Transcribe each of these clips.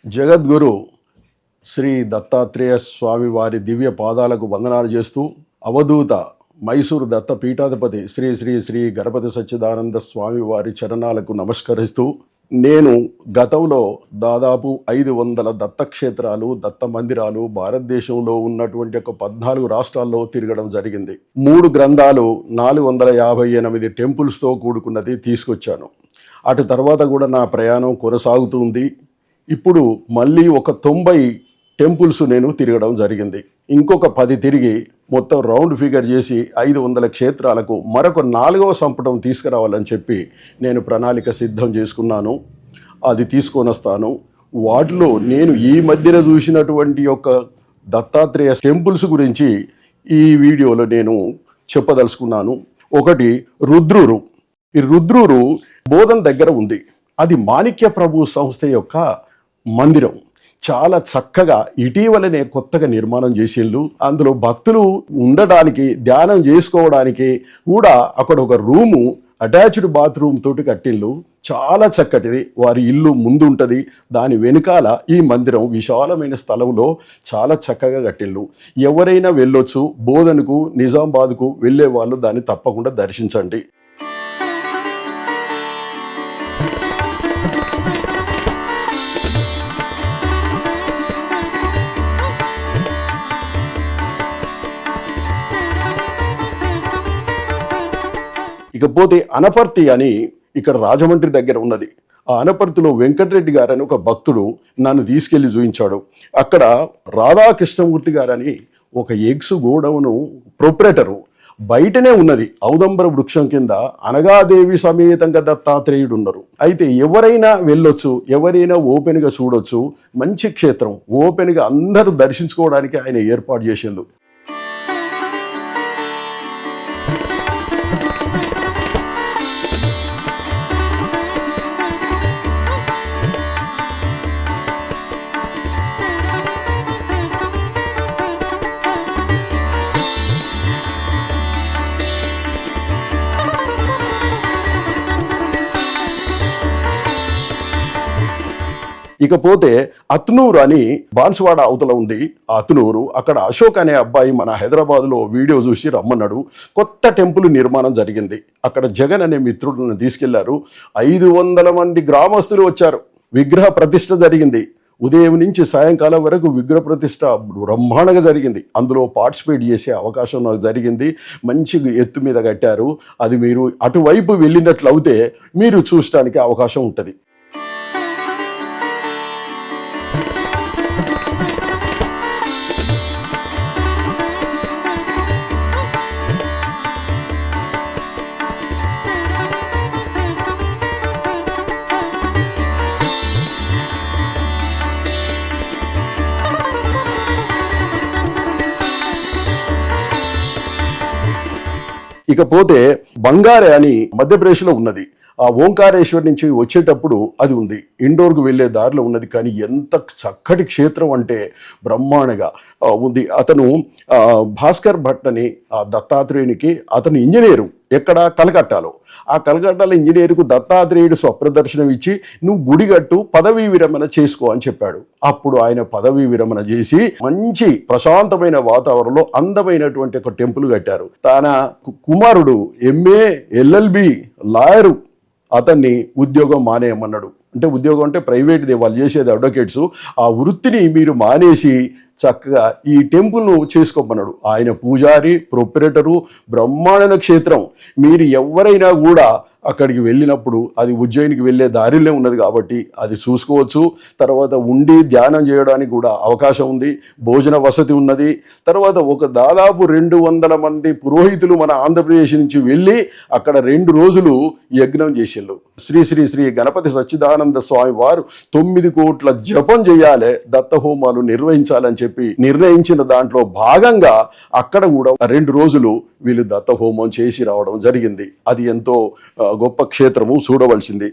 జగద్గురు శ్రీ దత్తాత్రేయ స్వామి వారి దివ్య పాదాలకు వందనాలు చేస్తూ అవధూత మైసూరు దత్త పీఠాధిపతి శ్రీ శ్రీ శ్రీ గణపతి సచ్చిదానంద స్వామి వారి చరణాలకు నమస్కరిస్తూ నేను గతంలో దాదాపు 500 దత్తక్షేత్రాలు దత్త మందిరాలు భారతదేశంలో ఉన్నటువంటి ఒక 14 రాష్ట్రాల్లో తిరగడం జరిగింది. 3 గ్రంథాలు 458 టెంపుల్స్తో కూడుకున్నది తీసుకొచ్చాను. అటు తర్వాత కూడా నా ప్రయాణం కొనసాగుతుంది. ఇప్పుడు మళ్ళీ ఒక 90 టెంపుల్స్ నేను తిరగడం జరిగింది. ఇంకొక 10 తిరిగి మొత్తం రౌండ్ ఫిగర్ చేసి 500 క్షేత్రాలకు మరొక 4వ సంపుటం తీసుకురావాలని చెప్పి నేను ప్రణాళిక సిద్ధం చేసుకున్నాను. అది తీసుకొని వస్తాను. వాటిలో నేను ఈ మధ్యన చూసినటువంటి యొక్క దత్తాత్రేయ టెంపుల్స్ గురించి ఈ వీడియోలో నేను చెప్పదలుచుకున్నాను. ఒకటి రుద్రూరు. ఈ రుద్రూరు బోధన్ దగ్గర ఉంది. అది మాణిక్య ప్రభు సంస్థ యొక్క మందిరం. చాలా చక్కగా ఇటీవలనే కొత్తగా నిర్మాణం చేసిండ్రు. అందులో భక్తులు ఉండడానికి ధ్యానం చేసుకోవడానికి కూడా అక్కడ ఒక రూము అటాచ్డ్ బాత్రూమ్ తోటి కట్టిండ్రు. చాలా చక్కటిది. వారి ఇల్లు ముందు ఉంటుంది, దాని వెనుకాల ఈ మందిరం విశాలమైన స్థలంలో చాలా చక్కగా కట్టిండ్రు. ఎవరైనా వెళ్ళొచ్చు. బోధనకు నిజామాబాద్కు వెళ్ళే వాళ్ళు దాన్ని తప్పకుండా దర్శించండి. ఇకపోతే అనపర్తి అని ఇక్కడ రాజమండ్రి దగ్గర ఉన్నది. ఆ అనపర్తిలో వెంకటరెడ్డి గారని ఒక భక్తుడు నన్ను తీసుకెళ్లి చూపించాడు. అక్కడ రాధాకృష్ణమూర్తి గారని ఒక ఎగ్స్ గోడౌను ప్రొపరేటరు బయటనే ఉన్నది. ఔదంబర వృక్షం కింద అనగాదేవి సమేతంగా దత్తాత్రేయుడు ఉన్నారు. అయితే ఎవరైనా వెళ్ళొచ్చు, ఎవరైనా ఓపెన్గా చూడొచ్చు. మంచి క్షేత్రం, ఓపెన్గా అందరూ దర్శించుకోవడానికి ఆయన ఏర్పాటు చేసిండు. ఇకపోతే అత్నూరు అని బాన్సువాడ అవతల ఉంది. ఆ అత్నూరు, అక్కడ అశోక్ అనే అబ్బాయి మన హైదరాబాద్లో వీడియో చూసి రమ్మన్నాడు. కొత్త టెంపుల్ నిర్మాణం జరిగింది. అక్కడ జగన్ అనే మిత్రుడిని తీసుకెళ్లారు. 500 మంది గ్రామస్తులు వచ్చారు. విగ్రహ ప్రతిష్ఠ జరిగింది. ఉదయం నుంచి సాయంకాలం వరకు విగ్రహ ప్రతిష్ఠ బ్రహ్మాండంగా జరిగింది. అందులో పార్టిసిపేట్ చేసే అవకాశం నాకు జరిగింది. మంచి ఎత్తు మీద కట్టారు. అది మీరు అటువైపు వెళ్ళినట్లు అయితే మీరు చూడటానికి అవకాశం ఉంటుంది. ఇకపోతే బంగారే అని మధ్యప్రదేశ్లో ఉన్నది. ఆ ఓంకారేశ్వర్ నుంచి వచ్చేటప్పుడు అది ఉంది. ఇండోర్కు వెళ్ళే దారిలో ఉన్నది. కానీ ఎంత చక్కటి క్షేత్రం అంటే బ్రహ్మాండంగా ఉంది. అతను భాస్కర్ భట్ అని ఆ దత్తాత్రేయునికి అతను ఇంజనీరు. ఎక్కడ? కలకట్టాలో. ఆ కలకట్టాలో ఇంజనీరుకు దత్తాత్రేయుడు స్వప్రదర్శనం ఇచ్చి నువ్వు గుడి కట్టు, పదవీ విరమణ చేసుకో అని చెప్పాడు. అప్పుడు ఆయన పదవీ విరమణ చేసి మంచి ప్రశాంతమైన వాతావరణంలో అందమైనటువంటి ఒక టెంపుల్ కట్టారు. తన కుమారుడు MA LLB లాయరు అతన్ని ఉద్యోగం మానేయమన్నాడు. అంటే ఉద్యోగం అంటే ప్రైవేట్దే, వాళ్ళు చేసేది అడ్వకేట్స్. ఆ వృత్తిని మీరు మానేసి చక్కగా ఈ టెంపుల్ను చేసుకోమన్నాడు. ఆయన పూజారి, ప్రొపరేటరు, బ్రహ్మాండ క్షేత్రం. మీరు ఎవరైనా కూడా అక్కడికి వెళ్ళినప్పుడు అది ఉజ్జయినికి వెళ్ళే దారిలో ఉన్నది కాబట్టి అది చూసుకోవచ్చు. తర్వాత ఉండి ధ్యానం చేయడానికి కూడా అవకాశం ఉంది. భోజన వసతి ఉన్నది. తర్వాత ఒక దాదాపు 200 మంది పురోహితులు మన ఆంధ్రప్రదేశ్ నుంచి వెళ్ళి అక్కడ 2 రోజులు యజ్ఞం చేసిండ్రు. శ్రీ శ్రీ శ్రీ గణపతి సచ్చిదానంద స్వామి వారు 9 కోట్ల జపం చేయాలి, దత్త హోమాలు నిర్వహించాలని చెప్పి నిర్ణయించిన దాంట్లో భాగంగా అక్కడ కూడా 2 రోజులు వీళ్ళు దత్త హోమం చేసి రావడం జరిగింది. అది ఎంతో గొప్ప క్షేత్రము, చూడవలసింది.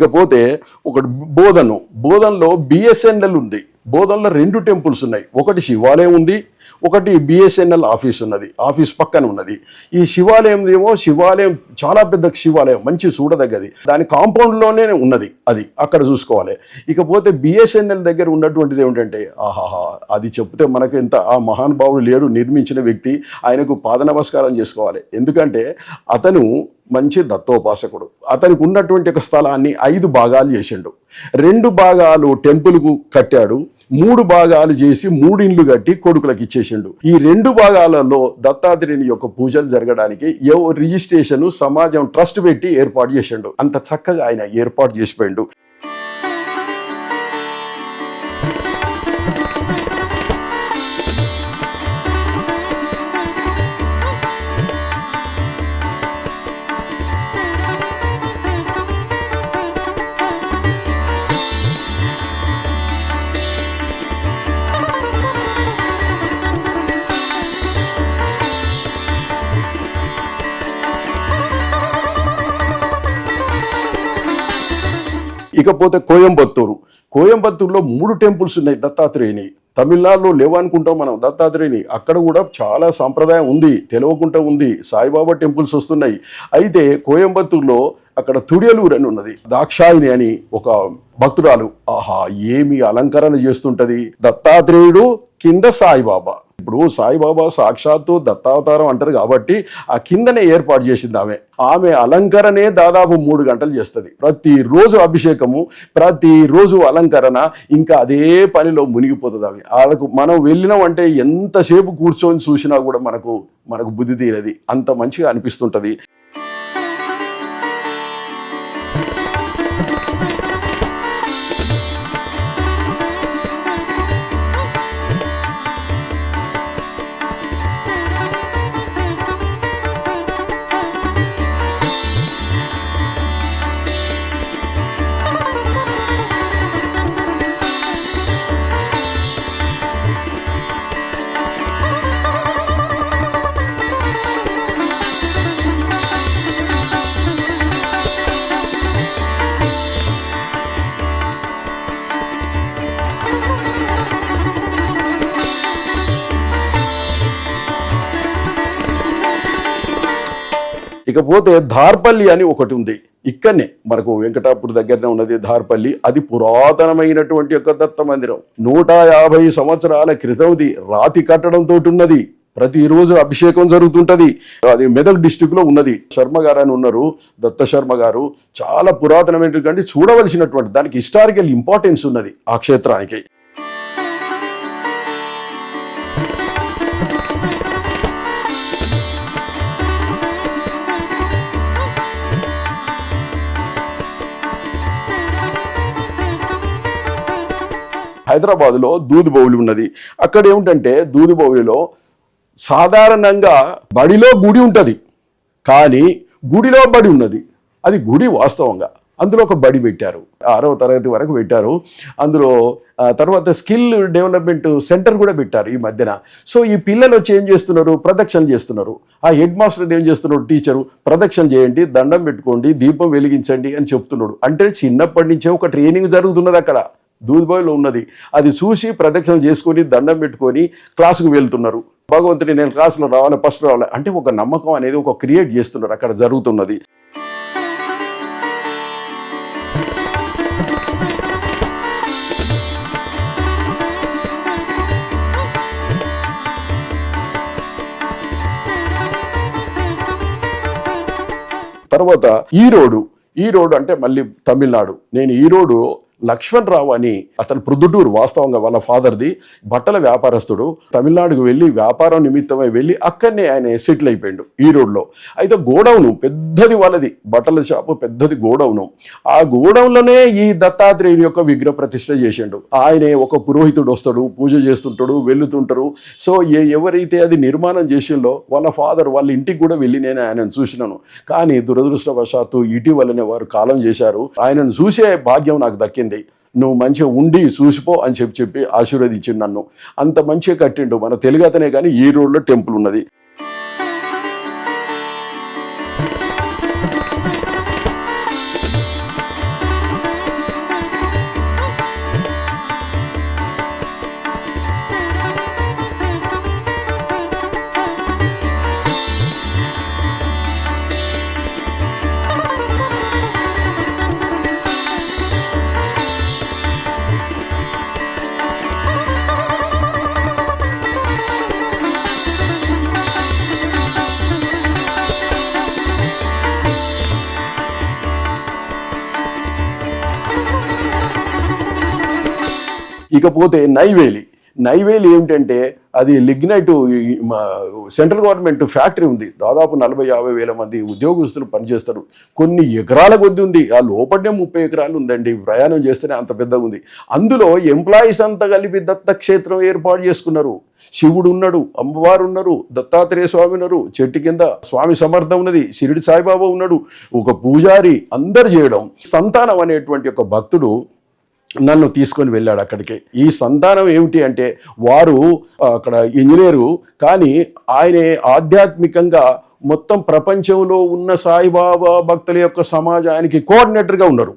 ఇకపోతే ఒకటి బోధన్లో బిఎస్ఎన్ఎల్ ఉంది. బోధన్లో 2 టెంపుల్స్ ఉన్నాయి. ఒకటి శివాలయం ఉంది, ఒకటి బిఎస్ఎన్ఎల్ ఆఫీస్ ఉన్నది, ఆఫీస్ పక్కన ఉన్నది. ఈ శివాలయం చాలా పెద్ద శివాలయం, మంచి చూడదగ్గది. దాని కాంపౌండ్లోనే ఉన్నది, అది అక్కడ చూసుకోవాలి. ఇకపోతే బిఎస్ఎన్ఎల్ దగ్గర ఉన్నటువంటిది ఏమిటంటే, అది చెప్తే మనకు ఎంత, ఆ మహానుభావుడు లేడు, నిర్మించిన వ్యక్తి, ఆయనకు పాద నమస్కారం చేసుకోవాలి. ఎందుకంటే అతను మంచి దత్తోపాసకుడు. అతనికి ఉన్నటువంటి ఒక స్థలాన్ని 5 భాగాలు చేసిండు. 2 భాగాలు టెంపుల్కు కట్టాడు, 3 భాగాలు చేసి 3 ఇండ్లు కట్టి కొడుకులకు ఇచ్చేసిండు. ఈ 2 భాగాలలో దత్తాత్రేయుని యొక్క పూజలు జరగడానికి రిజిస్ట్రేషన్ సమాజం ట్రస్ట్ పెట్టి ఏర్పాటు చేసిండు. అంత చక్కగా ఆయన ఏర్పాటు చేసిపోయిండు. ఇకపోతే కోయంబత్తూరులో 3 టెంపుల్స్ ఉన్నాయి దత్తాత్రేయుని. తమిళనాడులో లేవనుకుంటాం మనం దత్తాత్రేయుని, అక్కడ కూడా చాలా సాంప్రదాయం ఉంది, తెలియకుండా ఉంది. సాయిబాబా టెంపుల్స్ వస్తున్నాయి. అయితే కోయంబత్తూరులో అక్కడ తుడియలూరు అని ఉన్నది, దాక్షాయిని అని ఒక భక్తురాలు. ఏమి అలంకరణ చేస్తుంటది. దత్తాత్రేయుడు కింద సాయిబాబా. ఇప్పుడు సాయిబాబా సాక్షాత్తు దత్తావతారం అంటారు కాబట్టి ఆ కిందనే ఏర్పాటు చేసింది ఆమె అలంకరణే దాదాపు 3 గంటలు చేస్తుంది. ప్రతిరోజు అభిషేకము, ప్రతిరోజు అలంకరణ, ఇంకా అదే పనిలో మునిగిపోతుంది. వాళ్ళకు మనం వెళ్ళినామంటే ఎంతసేపు కూర్చొని చూసినా కూడా మనకు బుద్ధి తీరది, అంత మంచిగా అనిపిస్తుంటది. ఇకపోతే ధార్పల్లి అని ఒకటి ఉంది, ఇక్కడనే మనకు వెంకటాపూర్ దగ్గరనే ఉన్నది ధార్పల్లి. అది పురాతనమైనటువంటి యొక్క దత్త మందిరం. 150 సంవత్సరాల క్రితంది, రాతి కట్టడంతో ఉన్నది. ప్రతిరోజు అభిషేకం జరుగుతుంటది. అది మెదక్ డిస్టిక్ లో ఉన్నది. శర్మ గారు అని ఉన్నారు, దత్త శర్మ గారు. చాలా పురాతనమైనటువంటి, చూడవలసినటువంటి, దానికి హిస్టారికల్ ఇంపార్టెన్స్ ఉన్నది ఆ క్షేత్రానికి. హైదరాబాద్లో దూదిబౌలి ఉన్నది. అక్కడ ఏమిటంటే దూదిబౌలిలో సాధారణంగా బడిలో గుడి ఉంటుంది, కానీ గుడిలో బడి ఉన్నది. అది గుడి వాస్తవంగా. అందులో ఒక బడి పెట్టారు, 6వ తరగతి వరకు పెట్టారు. అందులో తర్వాత స్కిల్ డెవలప్మెంట్ సెంటర్ కూడా పెట్టారు ఈ మధ్యన. సో ఈ పిల్లలు వచ్చి ఏం చేస్తున్నారు, ప్రదక్షిణ చేస్తున్నారు. ఆ హెడ్ మాస్టర్ ఏం చేస్తున్నాడు, టీచరు ప్రదక్షిణ చేయండి, దండం పెట్టుకోండి, దీపం వెలిగించండి అని చెప్తున్నాడు. అంటే చిన్నప్పటి నుంచే ఒక ట్రైనింగ్ జరుగుతున్నది అక్కడ దూదిబౌలిలో ఉన్నది. అది చూసి ప్రదక్షిణ చేసుకొని దండం పెట్టుకొని క్లాసుకు వెళ్తున్నారు. భగవంతుని నేను క్లాసులో రావాలి, ఫస్ట్ రావాలి అంటే ఒక నమ్మకం అనేది ఒక క్రియేట్ చేస్తున్నారు అక్కడ జరుగుతున్నది. తర్వాత ఈరోడు అంటే మళ్ళీ తమిళనాడు. నేను ఈరోడు లక్ష్మణ్ రావు అని, అతను ప్రొద్దుటూరు వాస్తవంగా వాళ్ళ ఫాదర్ది, బట్టల వ్యాపారస్తుడు. తమిళనాడుకు వెళ్ళి వ్యాపారం నిమిత్తమై వెళ్ళి అక్కడనే ఆయన సెటిల్ అయిపోయాడు ఈరోడ్లో. అయితే గోడౌను పెద్దది వాళ్ళది, బట్టల షాపు పెద్దది గోడౌను. ఆ గోడౌన్లోనే ఈ దత్తాత్రేయుని యొక్క విగ్రహ ప్రతిష్ఠ చేసిండు. ఆయనే ఒక పురోహితుడు వస్తాడు, పూజ చేస్తుంటాడు, వెళ్తుంటారు. సో ఎవరైతే అది నిర్మాణం చేసిందో వాళ్ళ ఫాదర్ వాళ్ళ ఇంటికి కూడా వెళ్ళి నేను ఆయనను చూసినాను. కానీ దురదృష్టవశాత్తు ఇటీవలనే వారు కాలం చేశారు. ఆయనను చూసే భాగ్యం నాకు దక్కింది. నువ్వు మంచిగా ఉండి చూసిపో అని చెప్పి ఆశీర్వదించిండు నన్ను. అంత మంచిగా కట్టిండు. మన తెలుగు అతనే కానీ ఈ రోడ్లో టెంపుల్ ఉన్నది. ఇకపోతే నైవేలి ఏమిటంటే అది లిగ్నైట్ సెంట్రల్ గవర్నమెంట్ ఫ్యాక్టరీ ఉంది. దాదాపు 40-50 వేల మంది ఉద్యోగస్తులు పనిచేస్తారు. కొన్ని ఎకరాల కొద్ది ఉంది. ఆ లోపలనే 30 ఎకరాలు ఉందండి. ప్రయాణం చేస్తేనే అంత పెద్దగా ఉంది. అందులో ఎంప్లాయీస్ అంతా కలిపి దత్తక్షేత్రం ఏర్పాటు చేసుకున్నారు. శివుడు ఉన్నాడు, అమ్మవారు ఉన్నారు, దత్తాత్రేయ స్వామి ఉన్నారు, చెట్టు కింద స్వామి సమర్థం ఉన్నది, షిరిడి సాయిబాబా ఉన్నాడు, ఒక పూజారి, అందరు చేయడం. సంతానం అనేటువంటి ఒక భక్తుడు నన్ను తీసుకొని వెళ్ళాడు అక్కడికి. ఈ సంతానం ఏమిటి అంటే వారు అక్కడ ఇంజనీరు, కానీ ఆయనే ఆధ్యాత్మికంగా మొత్తం ప్రపంచంలో ఉన్న సాయిబాబా భక్తుల యొక్క సమాజానికి కోఆర్డినేటర్గా ఉన్నారు.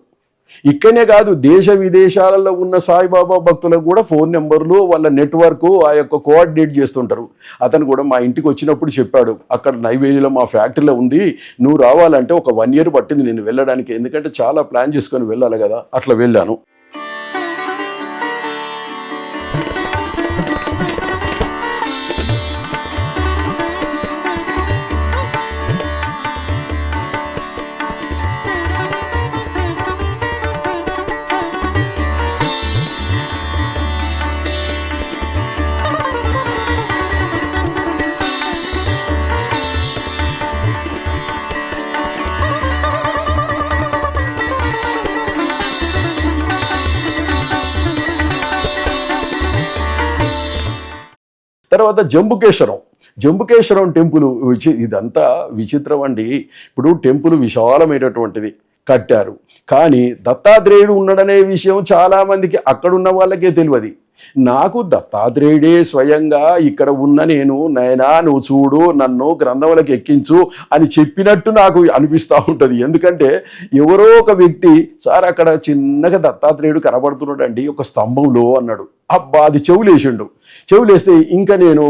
ఇక్కడనే కాదు, దేశ విదేశాలలో ఉన్న సాయిబాబా భక్తులకు కూడా ఫోన్ నెంబర్లు, వాళ్ళ నెట్వర్క్ ఆ యొక్క కోఆర్డినేట్ చేస్తుంటారు. అతను కూడా మా ఇంటికి వచ్చినప్పుడు చెప్పాడు, అక్కడ నైవేలిలో మా ఫ్యాక్టరీలో ఉంది, నువ్వు రావాలంటే ఒక 1 year పట్టింది నేను వెళ్ళడానికి, ఎందుకంటే చాలా ప్లాన్ చేసుకొని వెళ్ళాలి కదా. అట్లా వెళ్ళాను. తర్వాత జంబుకేశ్వరం టెంపుల్ ఇదంతా విచిత్రం అండి. ఇప్పుడు టెంపుల్ విశాలమైనటువంటిది కట్టారు, కానీ దత్తాత్రేయుడు ఉన్నాడనే విషయం చాలామందికి అక్కడున్న వాళ్ళకే తెలియదు. నాకు దత్తాత్రేయుడే స్వయంగా ఇక్కడ ఉన్న నేను, నైనా నువ్వు చూడు, నన్ను గ్రంథములకు ఎక్కించు అని చెప్పినట్టు నాకు అనిపిస్తూ ఉంటుంది. ఎందుకంటే ఎవరో ఒక వ్యక్తి, సార్ అక్కడ చిన్నగా దత్తాత్రేయుడు కనబడుతున్నాడండి ఒక స్తంభంలో అన్నాడు. అబ్బా, అది చెవులేస్తే ఇంకా నేను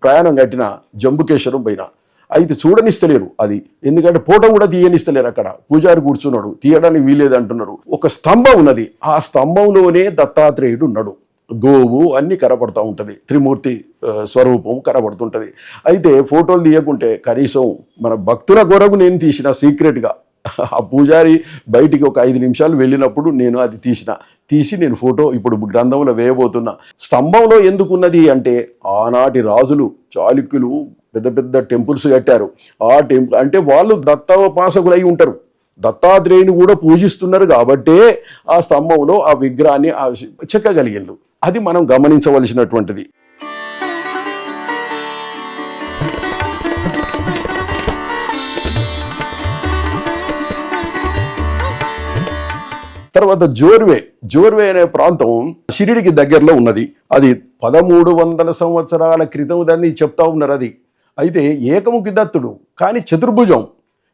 ప్రయాణం కట్టిన జంబుకేశ్వరం పైన అయితే చూడనిస్తలేరు అది, ఎందుకంటే ఫోటో కూడా తీయనిస్తలేరు. అక్కడ పూజారి కూర్చున్నాడు, తీయడానికి వీలేదు అంటున్నారు. ఒక స్తంభం ఉన్నది, ఆ స్తంభంలోనే దత్తాత్రేయుడు ఉన్నాడు. గోవు అన్నీ కనబడుతూ ఉంటుంది, త్రిమూర్తి స్వరూపం కనబడుతుంటుంది. అయితే ఫోటోలు తీయకుంటే కనీసం మన భక్తుల కొరకు నేను తీసిన సీక్రెట్గా. ఆ పూజారి బయటికి ఒక 5 నిమిషాలు వెళ్ళినప్పుడు నేను అది తీసి నేను ఫోటో ఇప్పుడు గ్రంథంలో వేయబోతున్నా. స్తంభంలో ఎందుకున్నది అంటే ఆనాటి రాజులు చాళుక్యులు పెద్ద పెద్ద టెంపుల్స్ కట్టారు. ఆ టెంపుల్ అంటే వాళ్ళు దత్తోపాసకులు అయి ఉంటారు, దత్తాత్రేయుని కూడా పూజిస్తున్నారు కాబట్టే ఆ స్తంభంలో ఆ విగ్రహాన్ని చెక్కగలిగిండు. అది మనం గమనించవలసినటువంటిది. తర్వాత జోర్వే అనే ప్రాంతం షిరిడికి దగ్గరలో ఉన్నది. అది 1300 సంవత్సరాల క్రితం దాన్ని చెప్తా ఉన్నారు. అది అయితే ఏకముఖి దత్తుడు, కానీ చతుర్భుజం.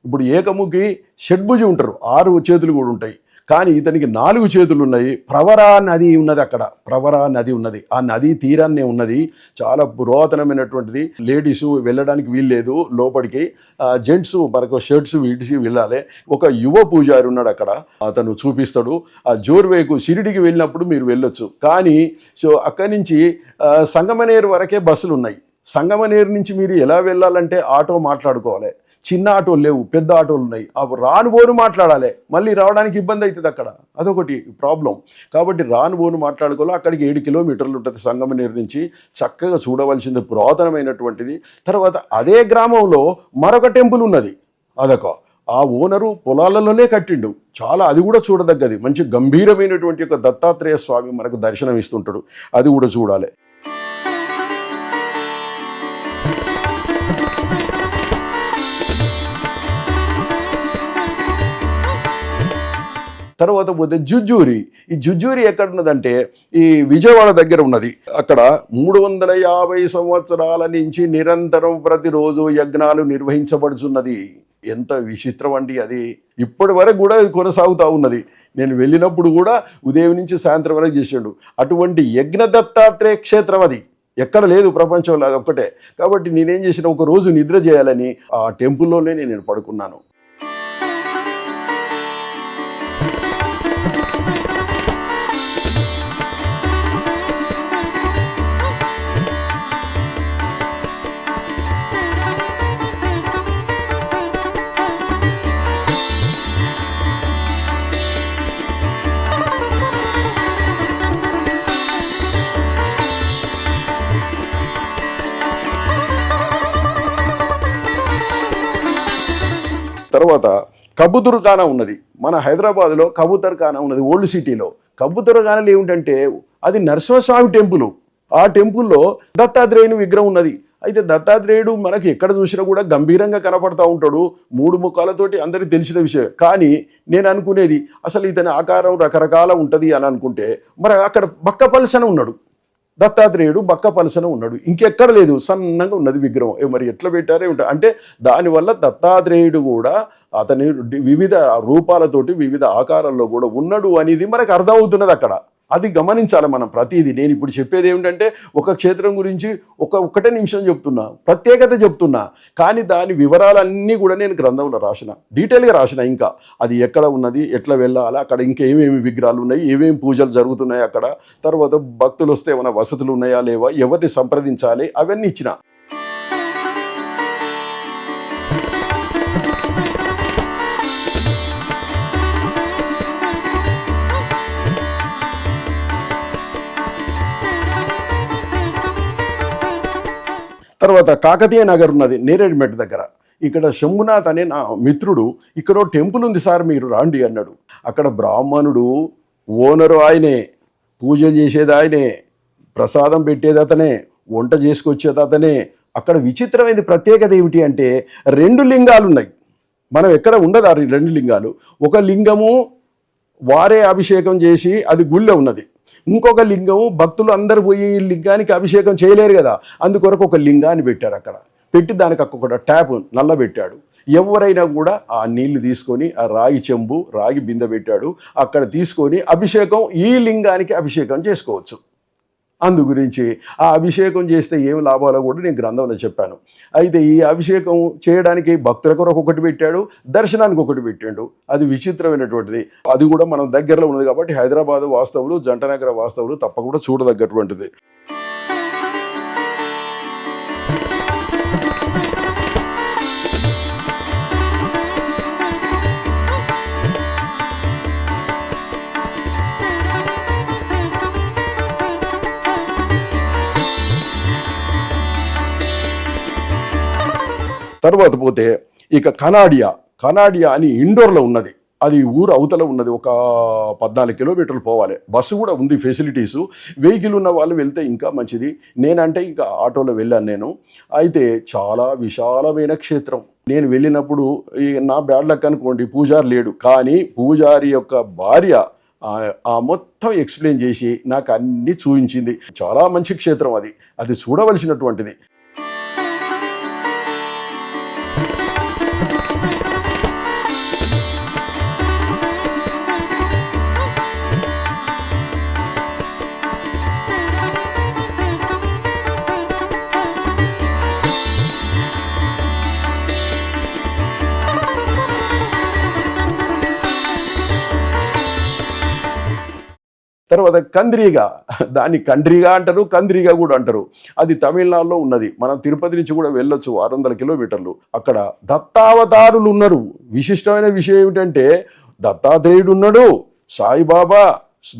ఇప్పుడు ఏకముఖి షడ్భుజి ఉంటారు, 6 చేతులు కూడా ఉంటాయి, కానీ ఇతనికి 4 చేతులు ఉన్నాయి. ప్రవరా నది ఉన్నది, అక్కడ ప్రవరా నది ఉన్నది, ఆ నది తీరాన్నే ఉన్నది. చాలా పురాతనమైనటువంటిది. లేడీస్ వెళ్ళడానికి వీల్లేదు లోపలికి, జెంట్స్ మనకు షర్ట్స్ విడిచి వెళ్ళాలి. ఒక యువ పూజారి ఉన్నాడు అక్కడ, అతను చూపిస్తాడు. ఆ జోర్వేకు షిరిడికి వెళ్ళినప్పుడు మీరు వెళ్ళొచ్చు, కానీ అక్కడి నుంచి సంగమనేరు వరకే బస్సులు ఉన్నాయి. సంగమనేరు నుంచి మీరు ఎలా వెళ్ళాలంటే ఆటో మాట్లాడుకోవాలి. చిన్న ఆటోలు లేవు, పెద్ద ఆటోలు ఉన్నాయి. రానుబోను మాట్లాడాలి, మళ్ళీ రావడానికి ఇబ్బంది అవుతుంది అక్కడ, అదొకటి ప్రాబ్లం. కాబట్టి రానుబోను మాట్లాడుకోవాలి. అక్కడికి 7 కిలోమీటర్లు ఉంటుంది సంగమనేరు నుంచి. చక్కగా చూడవలసింది పురాతనమైనటువంటిది. తర్వాత అదే గ్రామంలో మరొక టెంపుల్ ఉన్నది. ఆ ఓనరు పొలాలలోనే కట్టిండు, చాలా అది కూడా చూడదగ్గది. మంచి గంభీరమైనటువంటి ఒక దత్తాత్రేయ స్వామి మనకు దర్శనం ఇస్తుంటాడు, అది కూడా చూడాలి. తర్వాత పోతే ఈ జుజ్జూరి ఎక్కడ ఉన్నదంటే ఈ విజయవాడ దగ్గర ఉన్నది. అక్కడ 350 సంవత్సరాల నుంచి నిరంతరం ప్రతిరోజు యజ్ఞాలు నిర్వహించబడుతున్నది. ఎంత విచిత్రం అండి అది, ఇప్పటి వరకు కూడా కొనసాగుతూ ఉన్నది. నేను వెళ్ళినప్పుడు కూడా ఉదయం నుంచి సాయంత్రం వరకు చేసాడు. అటువంటి యజ్ఞ దత్తాత్రేయ క్షేత్రం అది ఎక్కడ లేదు ప్రపంచంలో, అది ఒక్కటే. కాబట్టి నేనేం చేసిన, ఒక రోజు నిద్ర చేయాలని ఆ టెంపుల్లోనే నేను పడుకున్నాను. తర్వాత కబుతుర్ఖానా ఉన్నది, మన హైదరాబాద్లో కబూతర్ఖానా ఉన్నది ఓల్డ్ సిటీలో. కబూతర్ఖానాలో ఏమిటంటే అది నరసింహస్వామి టెంపుల్. ఆ టెంపుల్లో దత్తాత్రేయుని విగ్రహం ఉన్నది. అయితే దత్తాత్రేయుడు మనకి ఎక్కడ చూసినా కూడా గంభీరంగా కనపడతా ఉంటాడు, 3 ముఖాలతోటి అందరికీ తెలిసిన విషయం. కానీ నేను అనుకునేది అసలు ఇతని ఆకారం రకరకాల ఉంటుంది అని అనుకుంటే, మరి అక్కడ బక్కపలసన ఉన్నాడు దత్తాత్రేయుడు, బక్కపలసన ఉన్నాడు, ఇంకెక్కడ లేదు, సన్నంగా ఉన్నది విగ్రహం. మరి ఎట్లా పెట్టారే ఉంటా అంటే దానివల్ల దత్తాత్రేయుడు కూడా అతని వివిధ రూపాలతోటి వివిధ ఆకారాల్లో కూడా ఉన్నాడు అనేది మనకు అర్థమవుతున్నది అక్కడ. అది గమనించాలి మనం ప్రతిదీ. నేను ఇప్పుడు చెప్పేది ఏమిటంటే ఒక క్షేత్రం గురించి ఒక్కటే నిమిషం చెప్తున్నా, ప్రత్యేకత చెప్తున్నా, కానీ దాని వివరాలన్నీ కూడా నేను గ్రంథంలో రాసిన, డీటెయిల్గా రాసిన. ఇంకా అది ఎక్కడ ఉన్నది, ఎట్లా వెళ్ళాలి, అక్కడ ఇంకా ఏమేమి విగ్రహాలు ఉన్నాయి, ఏమేమి పూజలు జరుగుతున్నాయి అక్కడ, తర్వాత భక్తులు వస్తే ఏమైనా వసతులు ఉన్నాయా లేవా, ఎవరిని సంప్రదించాలి, అవన్నీ ఇచ్చిన. తర్వాత కాకతీయ నగర్ ఉన్నది నేరేడ్మెట్ దగ్గర. ఇక్కడ శంభునాథ్ అనే నా మిత్రుడు ఇక్కడ టెంపుల్ ఉంది సార్ మీరు రాండి అన్నాడు. అక్కడ బ్రాహ్మణుడు ఓనరు ఆయనే, పూజలు చేసేది ఆయనే, ప్రసాదం పెట్టేది అతనే, వంట చేసుకొచ్చేది అతనే. అక్కడ విచిత్రమైన ప్రత్యేకత ఏమిటి అంటే 2 లింగాలు ఉన్నాయి. మనం ఎక్కడ ఉండదు ఆ 2 లింగాలు. ఒక లింగము వారే అభిషేకం చేసి అది గుళ్ళో ఉన్నది, ఇంకొక లింగము భక్తులు అందరు పోయి లింగానికి అభిషేకం చేయలేరు కదా, అందుకొరకు ఒక లింగాన్ని పెట్టారు. అక్కడ పెట్టి దానికి ఒక ట్యాప్ నల్లబెట్టాడు. ఎవరైనా కూడా ఆ నీళ్లు తీసుకొని ఆ రాగి చెంబు రాగి బిందె పెట్టాడు, అక్కడ తీసుకొని అభిషేకం ఈ లింగానికి అభిషేకం చేసుకోవచ్చు. అందు గురించి ఆ అభిషేకం చేస్తే ఏం లాభాలో కూడా నేను గ్రంథంలో చెప్పాను. అయితే ఈ అభిషేకం చేయడానికి భక్తుల కొరకు ఒకటి పెట్టాడు, దర్శనానికి ఒకటి పెట్టాడు. అది విచిత్రమైనటువంటిది. అది కూడా మనం దగ్గరలో ఉన్నది కాబట్టి హైదరాబాద్ వాస్తవులు, జంటనగర వాస్తవులు తప్పకుండా చూడదగ్గటువంటిది. తర్వాత పోతే ఇక కనాడియా అని ఇండోర్లో ఉన్నది. అది ఊరు అవతల ఉన్నది, ఒక 14 కిలోమీటర్లు పోవాలి. బస్సు కూడా ఉంది, ఫెసిలిటీసు. వెహికల్ ఉన్న వాళ్ళు వెళ్తే ఇంకా మంచిది. నేనంటే ఇంకా ఆటోలో వెళ్ళాను నేను. అయితే చాలా విశాలమైన క్షేత్రం. నేను వెళ్ళినప్పుడు నా బ్యాడ్ లక్ అనుకోండి, పూజారి లేడు, కానీ పూజారి యొక్క భార్య ఆ మొత్తం ఎక్స్ప్లెయిన్ చేసి నాకు అన్నీ చూపించింది. చాలా మంచి క్షేత్రం అది, అది చూడవలసినటువంటిది. తర్వాత కంద్రీగా, దాన్ని కండ్రిగా అంటారు, కంద్రీగా కూడా అంటారు. అది తమిళనాడులో ఉన్నది. మనం తిరుపతి నుంచి కూడా వెళ్ళొచ్చు, 600 కిలోమీటర్లు. అక్కడ దత్తావతారులు ఉన్నారు. విశిష్టమైన విషయం ఏమిటంటే దత్తాత్రేయుడు ఉన్నాడు, సాయిబాబా,